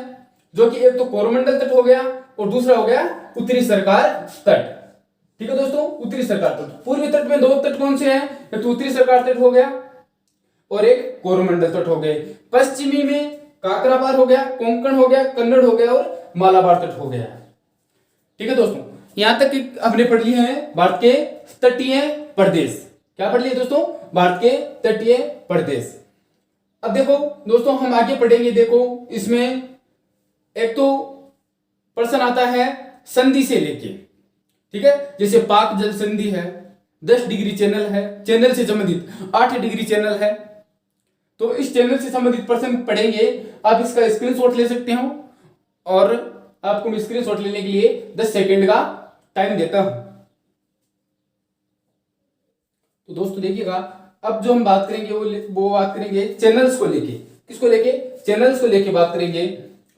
जो कि एक तो कोरोमंडल तट हो गया और दूसरा हो गया उत्तरी सरकार तट। ठीक है दोस्तों, उत्तरी सरकार तट। पूर्वी तट में दो तट कौन से हैं? एक तो उत्तरी सरकार तट हो गया और एक कोरोमंडल तट हो गए। पश्चिमी में काकरापार हो गया, कोंकण हो गया, कन्नड़ हो गया और मालाबार तट हो गया। ठीक है दोस्तों, यहां तक हमने पढ़ लिए हैं भारत के तटीय प्रदेश। क्या पढ़ लिए दोस्तों? भारत के तटीय प्रदेश। अब देखो दोस्तों हम आगे पढ़ेंगे। देखो इसमें एक तो प्रश्न आता है संधि से लेके, ठीक है, जैसे पाक जल संधि है, 10 डिग्री चैनल है, चैनल से संबंधित 8 डिग्री चैनल है। तो इस चैनल से संबंधित प्रश्न पढ़ेंगे। आप इसका स्क्रीनशॉट ले सकते हो और आपको मैं स्क्रीनशॉट लेने के लिए 10 सेकंड का टाइम देता हूं। तो दोस्तों देखिएगा अब जो हम बात करेंगे वो बात करेंगे चैनल्स को लेके। किसको लेके? चैनल्स को लेके बात करेंगे।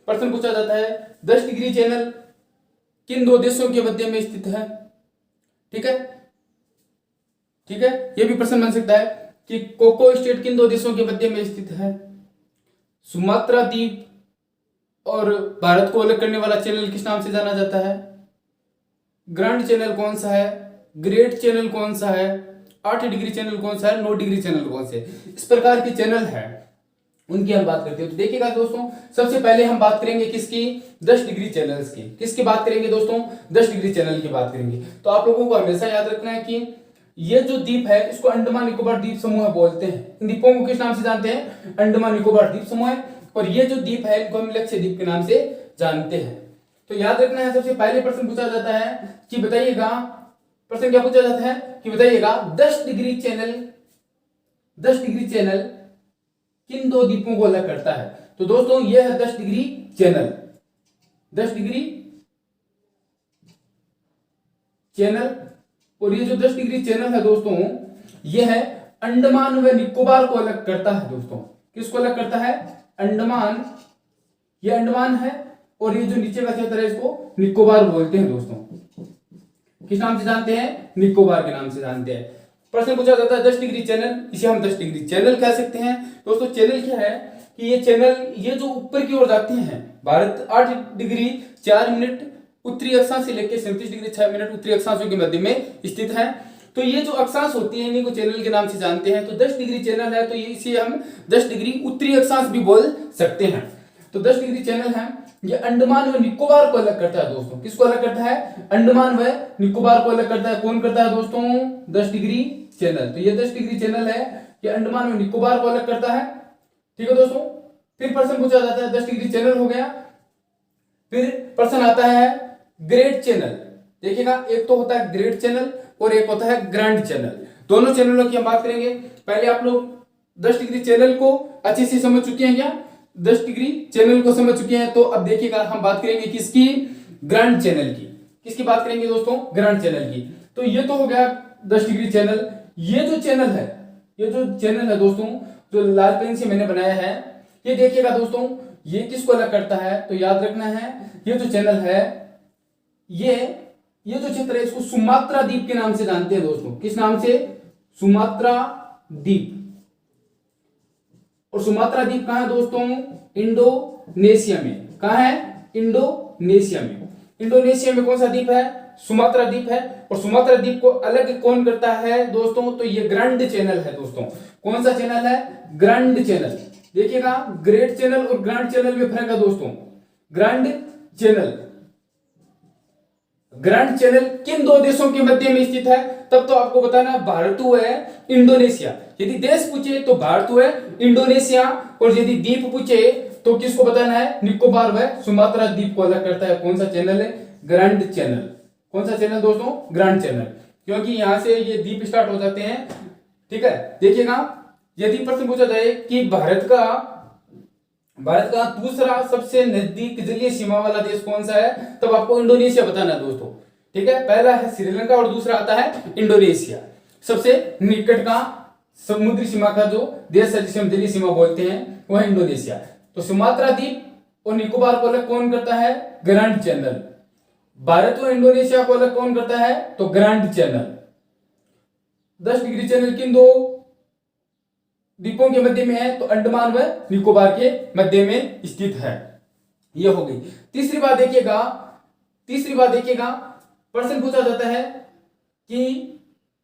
प्रश्न पूछा जाता है 10 डिग्री चैनल किन दो देशों के मध्य में स्थित है? ठीक है, ठीक है, ये भी प्रश्न बन सकता है कि कोको स्टेट किन दो देशों के मध्य में स्थित है? सुमात्रा द्वीप और भारत को अलग करने वाला चैनल किस नाम से जाना जाता है? ग्रैंड चैनल कौन सा है? ग्रेट चैनल कौन सा है? 8 डिग्री चैनल कौन सा है? 9 डिग्री चैनल कौन से? इस प्रकार के चैनल है, उनकी हम बात करते हैं। तो देखिएगा दोस्तों सबसे पहले हम बात करेंगे किसकी? 10 डिग्री चैनल्स की। किसकी बात करेंगे दोस्तों? 10 डिग्री चैनल की बात करेंगे। तो आप लोगों को हमेशा याद रखना है कि ये जो द्वीप है इसको अंडमान निकोबार द्वीप समूह बोलते हैं। इन द्वीपों को किस नाम से जानते हैं? अंडमान निकोबार द्वीप समूह। और ये जो द्वीप है इनको हम लक्षद्वीप के नाम से जानते हैं। तो याद रखना है सबसे पहले प्रश्न पूछा जाता है कि बताइएगा, प्रश्न क्या पूछा जाता है कि बताइएगा 10 डिग्री चैनल किन दो द्वीपों को अलग करता है? तो दोस्तों यह है 10 डिग्री चैनल। 10 डिग्री चैनल, और ये जो 10 डिग्री चैनल है दोस्तों यह है अंडमान व निकोबार को अलग करता है। दोस्तों किसको अलग करता है? अंडमान, ये अंडमान है और ये जो नीचे का क्षेत्र है इसको निकोबार बोलते हैं। दोस्तों किस नाम से जानते हैं? निकोबार के नाम से जानते हैं। प्रश्न पूछा जाता है 10 डिग्री चैनल, इसे हम 10 डिग्री चैनल कह सकते हैं। दोस्तों चैनल क्या है कि ये चैनल ये जो ऊपर की ओर जाते हैं, भारत 8 डिग्री 4 मिनट उत्तरी अक्षांश से लेकर 37 डिग्री 6 मिनट उत्तरी अक्षांशों के मध्य में स्थित है। तो ये जो अक्षांश होती है इन्हीं को चैनल के नाम से जानते हैं। तो 10 डिग्री चैनल है तो ये इसे हम 10 डिग्री उत्तरी अक्षांश भी बोल सकते हैं। तो 10 डिग्री चैनल है, ये अंडमान व निकोबार को अलग करता है। दोस्तों किसको अलग करता है? अंडमान व निकोबार को अलग करता है। कौन करता है दोस्तों? 10 डिग्री चैनल। तो ये 10 डिग्री चैनल है, ये अंडमान व निकोबार को अलग करता है। ठीक है दोस्तों। फिर प्रश्न पूछा जाता है 10 डिग्री चैनल हो गया, फिर प्रश्न आता है ग्रेट चैनल। देखिएगा, एक तो होता है ग्रेट चैनल और एक होता है ग्रैंड चैनल। दोनों चैनलों की हम बात करेंगे। पहले आप लोग 10 डिग्री चैनल को अच्छे से समझ चुके हैं क्या? 10 डिग्री चैनल को समझ चुके हैं। तो अब देखिएगा, हम बात करेंगे किसकी? ग्रैंड चैनल की। किसकी बात करेंगे दोस्तों? ग्रैंड चैनल की। तो ये तो हो गया 10 डिग्री चैनल। ये जो चैनल है दोस्तों, जो लाल पेन से मैंने बनाया है, ये देखिएगा दोस्तों, ये किसको अलग करता है? तो याद रखना है, ये जो चैनल है, ये जो क्षेत्र है, इसको सुमात्रा द्वीप के नाम से जानते हैं दोस्तों। किस नाम से? सुमात्रा द्वीप। और सुमात्रा द्वीप कहां है दोस्तों? इंडोनेशिया में। कहां है? इंडोनेशिया में। इंडोनेशिया में कौन सा द्वीप है? सुमात्रा द्वीप है। और सुमात्रा द्वीप को अलग कौन करता है दोस्तों? तो ये ग्रैंड चैनल है दोस्तों। कौन सा चैनल है? Grand channel. देखिएगा, ग्रेट चैनल और ग्रैंड चैनल में फर्क है दोस्तों। ग्रैंड चैनल किन दो देशों के मध्य में स्थित है? तब तो आपको बताना, भारत है इंडोनेशिया। यदि देश पूछे तो भारत है इंडोनेशिया, और यदि द्वीप पूछे तो किसको बताना है? निकोबार व सुमात्रा द्वीप को अलग करता है। कौन सा चैनल है? Grand channel. कौन सा चैनल दोस्तों? Grand channel. क्योंकि यहां से ये द्वीप स्टार्ट हो जाते हैं। ठीक है, देखिएगा, यदि प्रश्न पूछा जाए कि भारत का दूसरा सबसे नजदीक जलीय सीमा वाला देश कौन सा है, तब आपको इंडोनेशिया बताना है दोस्तों। ठीक है, पहला है श्रीलंका और दूसरा आता है इंडोनेशिया। सबसे निकट का समुद्री सीमा का जो देश है, जिसे हम जलीय सीमा बोलते हैं, वह इंडोनेशिया। तो सुमात्रा द्वीप और निकोबार को अलग कौन करता है? Grand channel. भारत और इंडोनेशिया को अलग कौन करता है? तो ग्रैंड चैनल। 10 डिग्री चैनल किन दो द्वीपों के मध्य में है? तो अंडमान व निकोबार के मध्य में स्थित है। यह हो गई। तीसरी बात देखिएगा, प्रश्न पूछा जाता है कि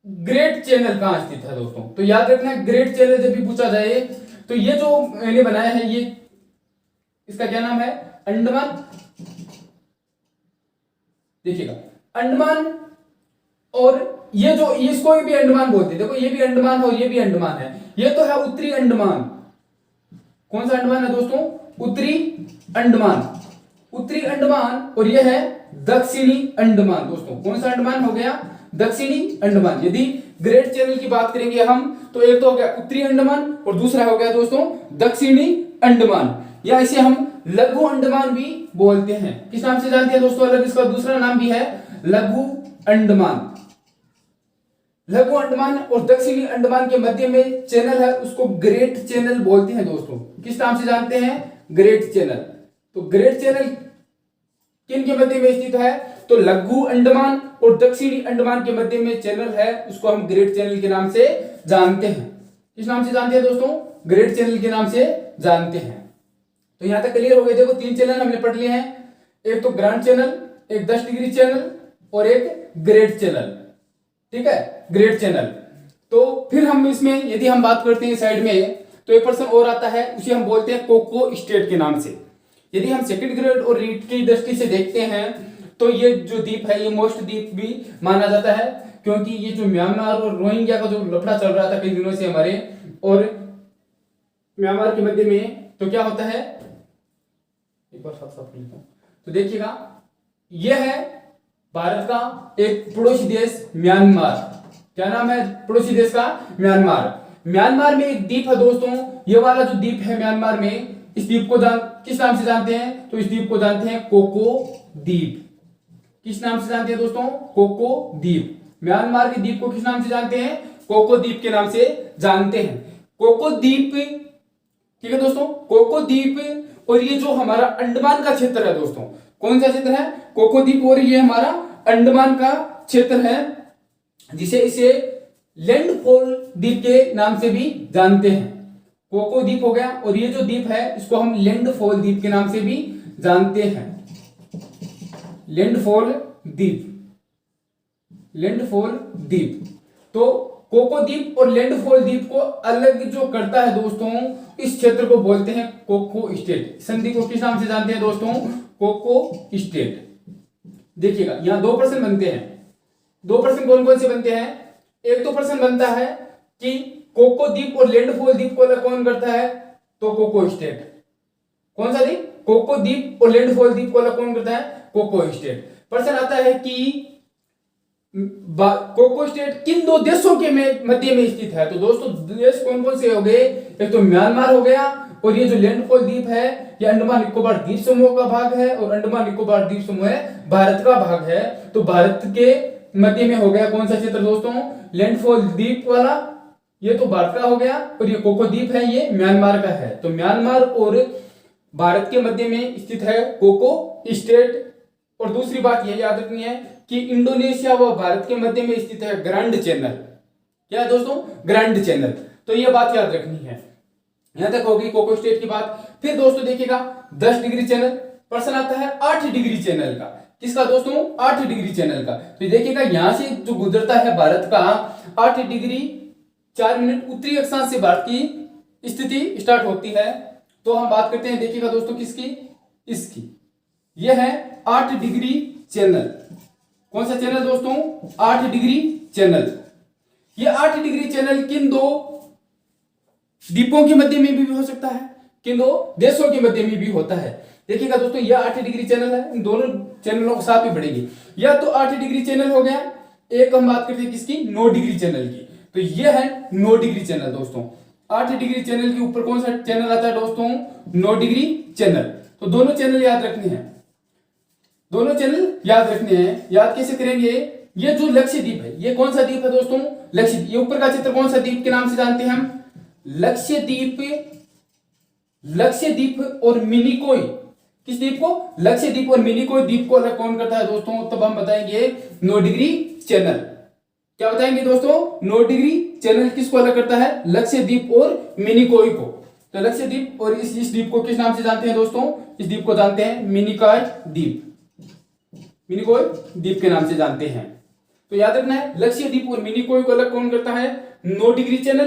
ग्रेट चैनल कहां स्थित है दोस्तों। तो याद रखना, ग्रेट चैनल जब भी पूछा जाए तो ये जो मैंने बनाया है, ये इसका क्या नाम है? अंडमान। देखिएगा, अंडमान, और ये जो इसको भी अंडमान बोलते हैं। देखो, ये भी अंडमान है और ये भी अंडमान है। ये तो है उत्तरी अंडमान। कौन सा अंडमान है दोस्तों? उत्तरी अंडमान। और यह है दक्षिणी अंडमान दोस्तों। कौन सा अंडमान हो गया? दक्षिणी अंडमान। यदि ग्रेट चैनल की बात करेंगे हम, तो एक तो हो गया उत्तरी अंडमान और दूसरा हो गया दोस्तों दक्षिणी अंडमान, या इसे हम लघु अंडमान भी बोलते हैं। किस नाम से जानते हैं दोस्तों? अलग इसका दूसरा नाम भी है लघु अंडमान। लघु अंडमान और दक्षिणी अंडमान के मध्य में चैनल है, उसको ग्रेट चैनल बोलते हैं दोस्तों। किस नाम से जानते हैं? Great channel. तो ग्रेट चैनल किन के मध्य में स्थित है? तो लघु अंडमान और दक्षिणी अंडमान के मध्य में चैनल है, उसको हम ग्रेट चैनल के नाम से जानते हैं। किस नाम से जानते हैं दोस्तों? ग्रेट चैनल के नाम से जानते हैं। तो यहां तक क्लियर हो गए। देखो, 3 चैनल हमने पढ़ लिए हैं। एक तो ग्रैंड चैनल, एक 10 डिग्री चैनल और एक ग्रेट चैनल। ठीक है, ग्रेट चैनल। तो फिर हम इसमें यदि हम बात करते हैं साइड में, तो एक पर्सन और आता है, उसे हम बोलते हैं कोको स्टेट के नाम से। यदि हम सेकंड ग्रेड और रीट की दृष्टि से देखते हैं, तो ये जो द्वीप है, ये मोस्ट द्वीप भी माना जाता है, क्योंकि ये जो म्यांमार और रोहिंग्या का जो लफड़ा चल रहा था कई दिनों से हमारे और म्यांमार के मध्य में, तो क्या होता है, एक बार साफ साफ लिखता हूं। तो देखिएगा, यह है भारत का एक पड़ोसी देश म्यांमार। क्या नाम है पड़ोसी देश का? म्यांमार। म्यांमार में एक द्वीप है दोस्तों, ये वाला जो द्वीप है म्यांमार में, इस द्वीप को किस नाम से जानते हैं? तो इस द्वीप को जानते हैं कोको द्वीप। किस नाम से जानते हैं दोस्तों? कोको द्वीप। म्यांमार के द्वीप को किस नाम से जानते हैं? कोको द्वीप के नाम से जानते हैं। कोको द्वीप, ठीक है दोस्तों, कोको द्वीप। और ये जो हमारा अंडमान का क्षेत्र है दोस्तों, कौन सा क्षेत्र है? कोको द्वीप। और ये हमारा अंडमान का क्षेत्र है, जिसे इसे लैंडफॉल द्वीप के नाम से भी जानते हैं। कोको द्वीप हो गया, और ये जो द्वीप है इसको हम लैंडफॉल द्वीप के नाम से भी जानते हैं। लैंडफॉल द्वीप। तो कोको द्वीप और लैंडफॉल द्वीप को अलग जो करता है दोस्तों, इस क्षेत्र को बोलते हैं कोको स्टेट। संधि को किस नाम से जानते हैं दोस्तों? Coco Strait. देखिएगा, यहां 2 प्रश्न बनते हैं। 2 प्रश्न कौन कौन से बनते हैं? एक तो प्रश्न बनता है कि कोको द्वीप और लैंडफॉल द्वीप को अलग कौन करता है? तो कोको स्टेट। कौन सा द्वीप? कोको द्वीप और लैंडफॉल द्वीप को अलग कौन करता है? Coco Strait. प्रश्न आता है कि कोको स्टेट किन दो देशों के मध्य में स्थित है? तो दोस्तों देश कौन कौन से हो गए? एक तो म्यांमार हो गया, और ये जो लैंडफॉल द्वीप है ये अंडमान निकोबार द्वीप समूह का भाग है, और अंडमान निकोबार द्वीप समूह भारत का भाग है। तो भारत के मध्य में हो गया कौन सा क्षेत्र दोस्तों? लैंडफॉल द्वीप वाला, ये तो भारत का हो गया, और ये कोको द्वीप है ये म्यांमार का है। तो म्यांमार और भारत के मध्य में स्थित है कोको स्टेट। और दूसरी बात यह याद रखनी है कि इंडोनेशिया व भारत के मध्य में स्थित है ग्रैंड चैनल। क्या है दोस्तों? Grand channel. तो यह बात याद रखनी है। यहां तक होगी कोको स्टेट की बात। फिर दोस्तों देखिएगा 10 डिग्री चैनल। प्रश्न आता है 8 डिग्री चैनल का। किसका दोस्तों? 8 डिग्री चैनल का। तो देखिएगा यहां से जो गुजरता है भारत का 8 डिग्री 4 मिनट उत्तरी अक्षांश से भारत की स्थिति स्टार्ट होती है। तो हम बात करते हैं, देखिएगा दोस्तों किसकी? इसकी। यह है 8 डिग्री चैनल। कौन सा चैनल दोस्तों? 8 डिग्री चैनल। यह 8 डिग्री चैनल किन दो द्वीपों के मध्य में भी हो सकता है, किन दो देशों के मध्य में भी होता है। देखिएगा दोस्तों यह 8 डिग्री चैनल है, इन दोनों चैनलों को साथ ही पढ़ेंगे। यह तो 8 डिग्री चैनल हो गया। एक हम बात करते हैं किसकी? 9 डिग्री चैनल की। तो यह है 9 डिग्री चैनल दोस्तों। 8 डिग्री चैनल के ऊपर कौन सा चैनल आता है दोस्तों? 9 डिग्री चैनल। तो दोनों चैनल याद रखने हैं, दोनों चैनल याद रखने हैं। याद कैसे करेंगे? ये जो लक्षद्वीप है, ये कौन सा द्वीप है दोस्तों? लक्षद्वीप। ये ऊपर का चित्र कौन सा द्वीप के नाम से जानते हैं हम? लक्षद्वीप। लक्षद्वीप और मिनिकोय। किस द्वीप को? लक्षद्वीप और मिनिकोय द्वीप को अलग कौन करता है दोस्तों? तब हम बताएंगे 9 डिग्री चैनल। क्या बताएंगे दोस्तों? 9 डिग्री चैनल किसको अलग करता है? लक्षद्वीप और मिनिकोय को। तो लक्षद्वीप और इस द्वीप को किस नाम से जानते हैं दोस्तों? इस द्वीप को जानते हैं मिनिकॉय द्वीप। मिनिकॉय द्वीप के नाम से जानते हैं। तो याद रखना है लक्षद्वीप और मिनिकॉय को अलग कौन करता है? 9 डिग्री चैनल।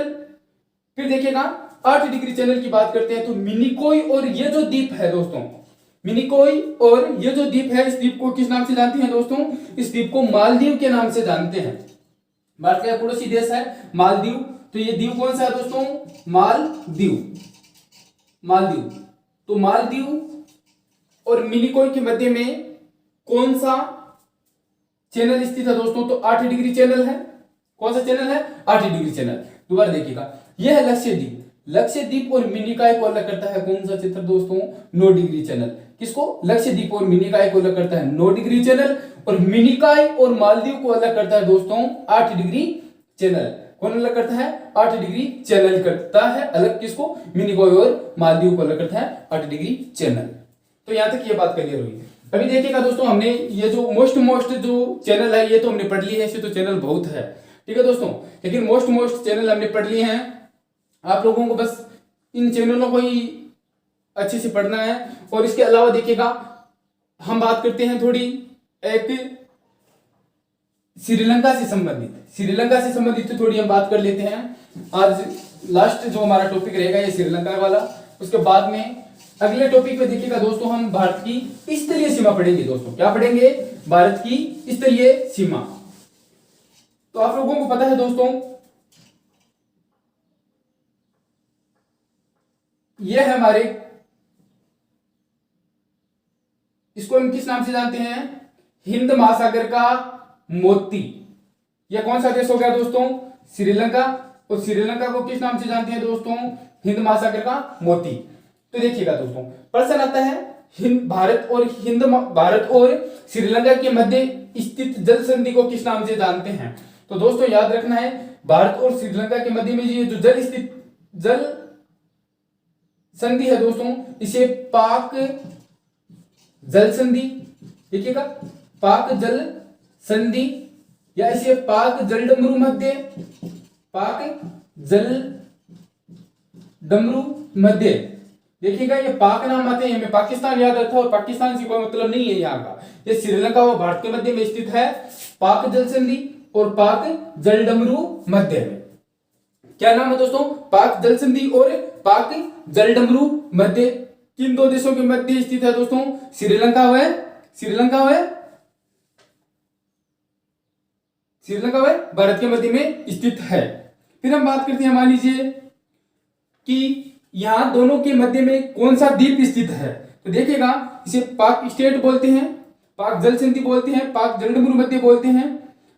फिर देखिएगा 8 डिग्री चैनल की बात करते हैं। तो मिनिकॉय और ये जो द्वीप है दोस्तों, मिनिकॉय और ये जो द्वीप है, इस द्वीप को किस नाम से जानते हैं दोस्तों? इस द्वीप को मालदीव के नाम से जानते हैं। भारत का पड़ोसी देश है मालदीव। तो ये द्वीप कौन सा है दोस्तों? मालदीव। मालदीव। तो मालदीव और मिनिकॉय के मध्य में कौन सा चैनल स्थित है दोस्तों? तो 8 डिग्री चैनल है। कौन सा चैनल है? 8 डिग्री चैनल। दोबारा देखिएगा, यह है लक्षद्वीप। लक्षद्वीप और मिनिकॉय को अलग करता है कौन सा चित्र दोस्तों? 9 डिग्री चैनल। किसको? लक्षद्वीप और मिनिकॉय को अलग करता है 9 डिग्री चैनल, और मिनिकॉय और मालदीव को अलग करता है दोस्तों 8 डिग्री चैनल। कौन अलग करता है? 8 डिग्री चैनल करता है अलग। किसको? मिनिकॉय और मालदीव को अलग करता है 8 डिग्री चैनल। तो यहां तक ये बात क्लियर हुई। अभी देखिएगा दोस्तों, हमने ये जो मोस्ट जो चैनल है ये तो हमने पढ़ ली है। ऐसे तो चैनल बहुत है, ठीक है दोस्तों, लेकिन मोस्ट चैनल हमने पढ़ लिए हैं। आप लोगों को बस इन चैनलों को ही अच्छे से पढ़ना है। और इसके अलावा देखिएगा हम बात करते हैं थोड़ी एक श्रीलंका से संबंधित थोड़ी हम बात कर लेते हैं। आज लास्ट जो हमारा टॉपिक रहेगा ये श्रीलंका वाला। उसके बाद में अगले टॉपिक में देखिएगा दोस्तों हम भारत की स्थलीय सीमा पढ़ेंगे दोस्तों। क्या पढ़ेंगे? भारत की स्थलीय सीमा। तो आप लोगों को पता है दोस्तों, यह है हमारे, इसको हम किस नाम से जानते हैं? हिंद महासागर का मोती। यह कौन सा देश हो गया दोस्तों? श्रीलंका। और श्रीलंका को किस नाम से जानते हैं दोस्तों? हिंद महासागर का मोती। तो देखिएगा दोस्तों, प्रश्न आता है भारत और श्रीलंका के मध्य स्थित जल संधि को किस नाम से जानते हैं? तो दोस्तों याद रखना है, भारत और श्रीलंका के मध्य में ये जो जल संधि है दोस्तों, इसे पाक जल संधि, देखिएगा पाक जल संधि, या इसे पाक जलडमरू मध्य, पाक जलडमरू मध्य। देखिएगा ये पाक नाम आते हैं, हमें पाकिस्तान याद रखा, और पाकिस्तान से कोई मतलब नहीं है यहाँ का। ये श्रीलंका व भारत के मध्य में स्थित है पाक जल संधि और पाक जलडमरू मध्य में। क्या नाम है दोस्तों? पाक जल संधि और पाक जलडमरू मध्य। किन दो देशों के मध्य स्थित है दोस्तों? श्रीलंका व भारत के मध्य में स्थित है। फिर हम बात करते हैं, मान लीजिए कि यहां दोनों के मध्य में कौन सा द्वीप स्थित है? तो देखिएगा इसे पाक स्टेट बोलते हैं, पाक जल संधि बोलते हैं, पाक जलडमरू मध्य बोलते हैं।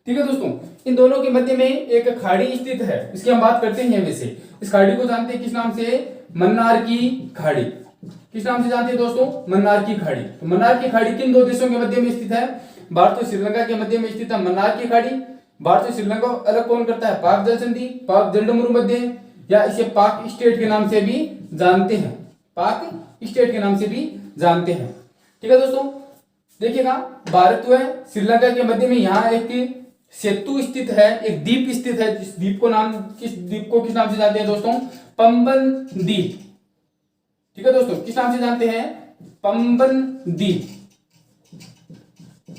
ठीक है दोस्तों, इन दोनों के मध्य में एक खाड़ी स्थित है, इसकी हम बात करते हैं। वैसे इस खाड़ी को जानते हैं किस नाम से? मन्नार की खाड़ी। किस नाम से जानते हैं दोस्तों? मन्नार की खाड़ी। तो मन्नार की खाड़ी किन दो देशों के मध्य में स्थित है? भारत और श्रीलंका के मध्य में स्थित है मन्नार की खाड़ी। भारत और श्रीलंका को अलग कौन करता है? पाक जल संधि, पाक जलडमरू मध्य, या इसे पाक स्टेट के नाम से भी जानते हैं, पाक स्टेट के नाम से भी जानते हैं। ठीक है दोस्तों, देखिएगा भारत व श्रीलंका के मध्य में यहाँ एक सेतु स्थित है, एक द्वीप स्थित है। जिस द्वीप को किस नाम से जानते हैं दोस्तों? पंबन द्वीप। ठीक है दोस्तों, किस नाम से जानते हैं? पंबन द्वीप।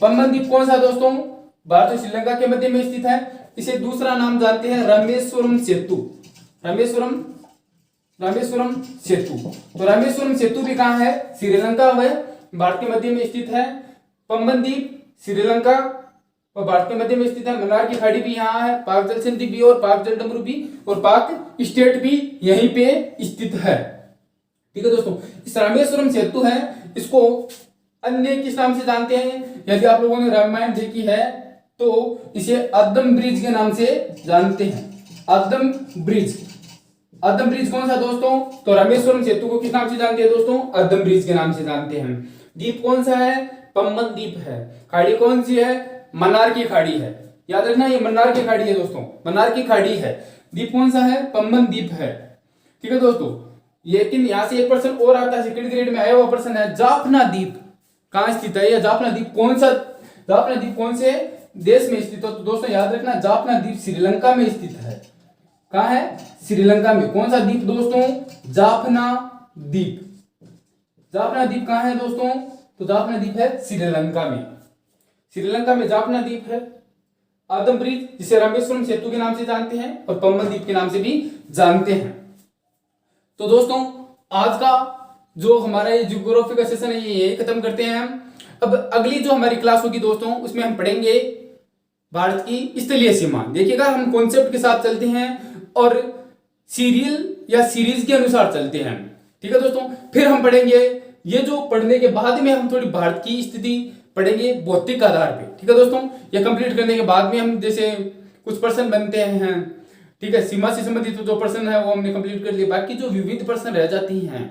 पंबन द्वीप कौन सा दोस्तों? भारत और श्रीलंका के मध्य में स्थित है। इसे दूसरा नाम जानते हैं रामेश्वरम सेतु। रामेश्वरम सेतु। तो रामेश्वरम सेतु भी कहाँ है? श्रीलंका व भारत के मध्य में स्थित है। पंबन द्वीप श्रीलंका और भारत के मध्य में स्थित है। मन्नार की खाड़ी भी यहाँ है, पाक जल संधि भी और पाक जलडमरू भी और पाक स्टेट भी यहीं पे स्थित है। ठीक है दोस्तों, इस रामेश्वरम सेतु है, इसको अन्य किस नाम से जानते हैं? यदि आप लोगों ने रामायण देखी है तो इसे अद्दम ब्रिज के नाम से जानते हैं। अद्दम ब्रिज। अद्दम ब्रिज कौन सा दोस्तों? तो रामेश्वरम सेतु को किस नाम से जानते हैं दोस्तों? अद्दम ब्रिज के नाम से जानते हैं। द्वीप कौन सा है? पंबन द्वीप है। खाड़ी कौन सी है? मन्नार की खाड़ी है। याद रखना, ये मन्नार की खाड़ी है दोस्तों, मन्नार की खाड़ी है। द्वीप कौन सा है? पंबन द्वीप है। ठीक है दोस्तों, लेकिन यहां से एक प्रश्न और आता है, सेकंड ग्रेड में आया हुआ प्रश्न है, जाफना द्वीप कहां स्थित है? या जाफना द्वीप कौन से देश में स्थित है? तो दोस्तों याद रखना, जाफना द्वीप श्रीलंका में स्थित है। कहां है? श्रीलंका में। कौन सा द्वीप दोस्तों? जाफना द्वीप। जाफना द्वीप कहां है दोस्तों? तो जाफना द्वीप है श्रीलंका में। श्रीलंका में जाफना द्वीप है। अद्दम ब्रिज, जिसे रामेश्वरम सेतु के नाम से जानते हैं और पंबन द्वीप के नाम से भी जानते हैं। तो दोस्तों आज का जो हमारा ये ज्योग्राफी का सेशन है ये यही खत्म करते हैं हम। अब अगली जो हमारी क्लास होगी दोस्तों, उसमें हम पढ़ेंगे भारत की स्थलीय सीमा। देखिएगा हम कॉन्सेप्ट के साथ चलते हैं और सीरियल या सीरीज के अनुसार चलते हैं। ठीक है दोस्तों, फिर हम पढ़ेंगे, ये जो पढ़ने के बाद में हम थोड़ी भारत की स्थिति पढ़ेंगे भौतिक आधार पे। ठीक है दोस्तों, ये कंप्लीट करने के बाद में हम जैसे कुछ प्रश्न बनते हैं, ठीक है, सीमा से संबंधित जो प्रश्न है वो हमने कंप्लीट कर लिए। बाकी जो विविध प्रश्न रह जाती हैं,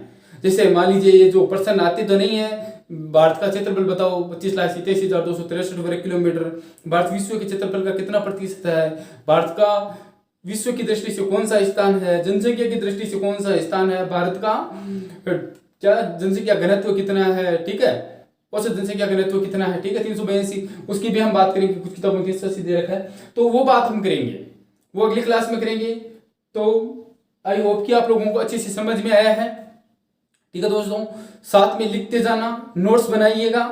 जैसे मान लीजिए ये जो प्रश्न आते तो नहीं है, भारत का क्षेत्रफल बताओ 25,87,263 वर्ग किलोमीटर, भारत विश्व के क्षेत्रफल का कितना प्रतिशत है, भारत का विश्व की दृष्टि से कौन सा स्थान है, जनसंख्या की दृष्टि से कौन सा स्थान है, भारत का क्या जनसंख्या घनत्व कितना है, ठीक है, औसत जनसंख्या घनत्व कितना है, ठीक है, 382, उसकी भी हम बात करेंगे, कुछ किताबों में 380 दे रखा है, तो वो बात हम करेंगे, वो अगली क्लास में करेंगे। तो आई होप कि आप लोगों को अच्छे से समझ में आया है। ठीक है दोस्तों, साथ में लिखते जाना, नोट्स बनाइएगा,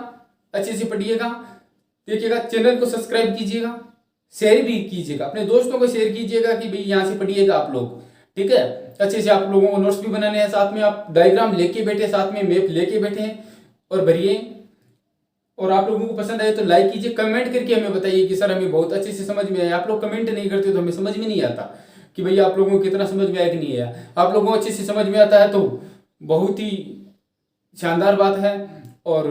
अच्छे से पढ़िएगा, देखिएगा, चैनल को सब्सक्राइब कीजिएगा, शेयर भी कीजिएगा, अपने दोस्तों को शेयर कीजिएगा कि भाई यहाँ से पढ़िएगा आप लोग। ठीक है, अच्छे से आप लोगों को नोट्स भी बनाने हैं, साथ में आप डायग्राम लेके बैठे, साथ में मैप लेके बैठे और भरिए। और आप लोगों को पसंद आए तो लाइक कीजिए, कमेंट करके हमें बताइए कि सर हमें बहुत अच्छे से समझ में आया। आप लोग कमेंट नहीं करते तो हमें समझ में नहीं आता कि भैया आप लोगों को कितना समझ में आया कि नहीं आया। आप लोगों को अच्छे से समझ में आता है तो बहुत ही शानदार बात है। और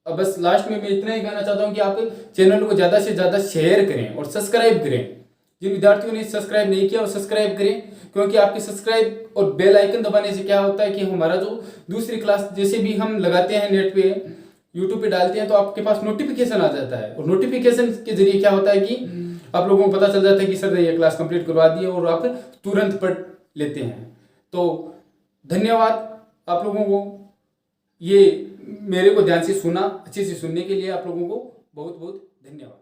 अब बस लास्ट में मैं इतना ही कहना चाहता हूँ कि आप चैनल को ज़्यादा से ज़्यादा शेयर करें और सब्सक्राइब करें। जिन विद्यार्थियों ने सब्सक्राइब नहीं किया वो सब्सक्राइब करें, क्योंकि आपके सब्सक्राइब और बेल आइकन दबाने से क्या होता है कि हमारा जो दूसरी क्लास जैसे भी हम लगाते हैं नेट पे, यूट्यूब पे डालते हैं, तो आपके पास नोटिफिकेशन आ जाता है। और नोटिफिकेशन के जरिए क्या होता है कि आप लोगों को पता चल जाता है कि सर ने ये क्लास कंप्लीट करवा दी है, और आप तुरंत पढ़ लेते हैं। तो धन्यवाद आप लोगों को, ये मेरे को ध्यान से सुना, अच्छे से सुनने के लिए आप लोगों को बहुत बहुत धन्यवाद।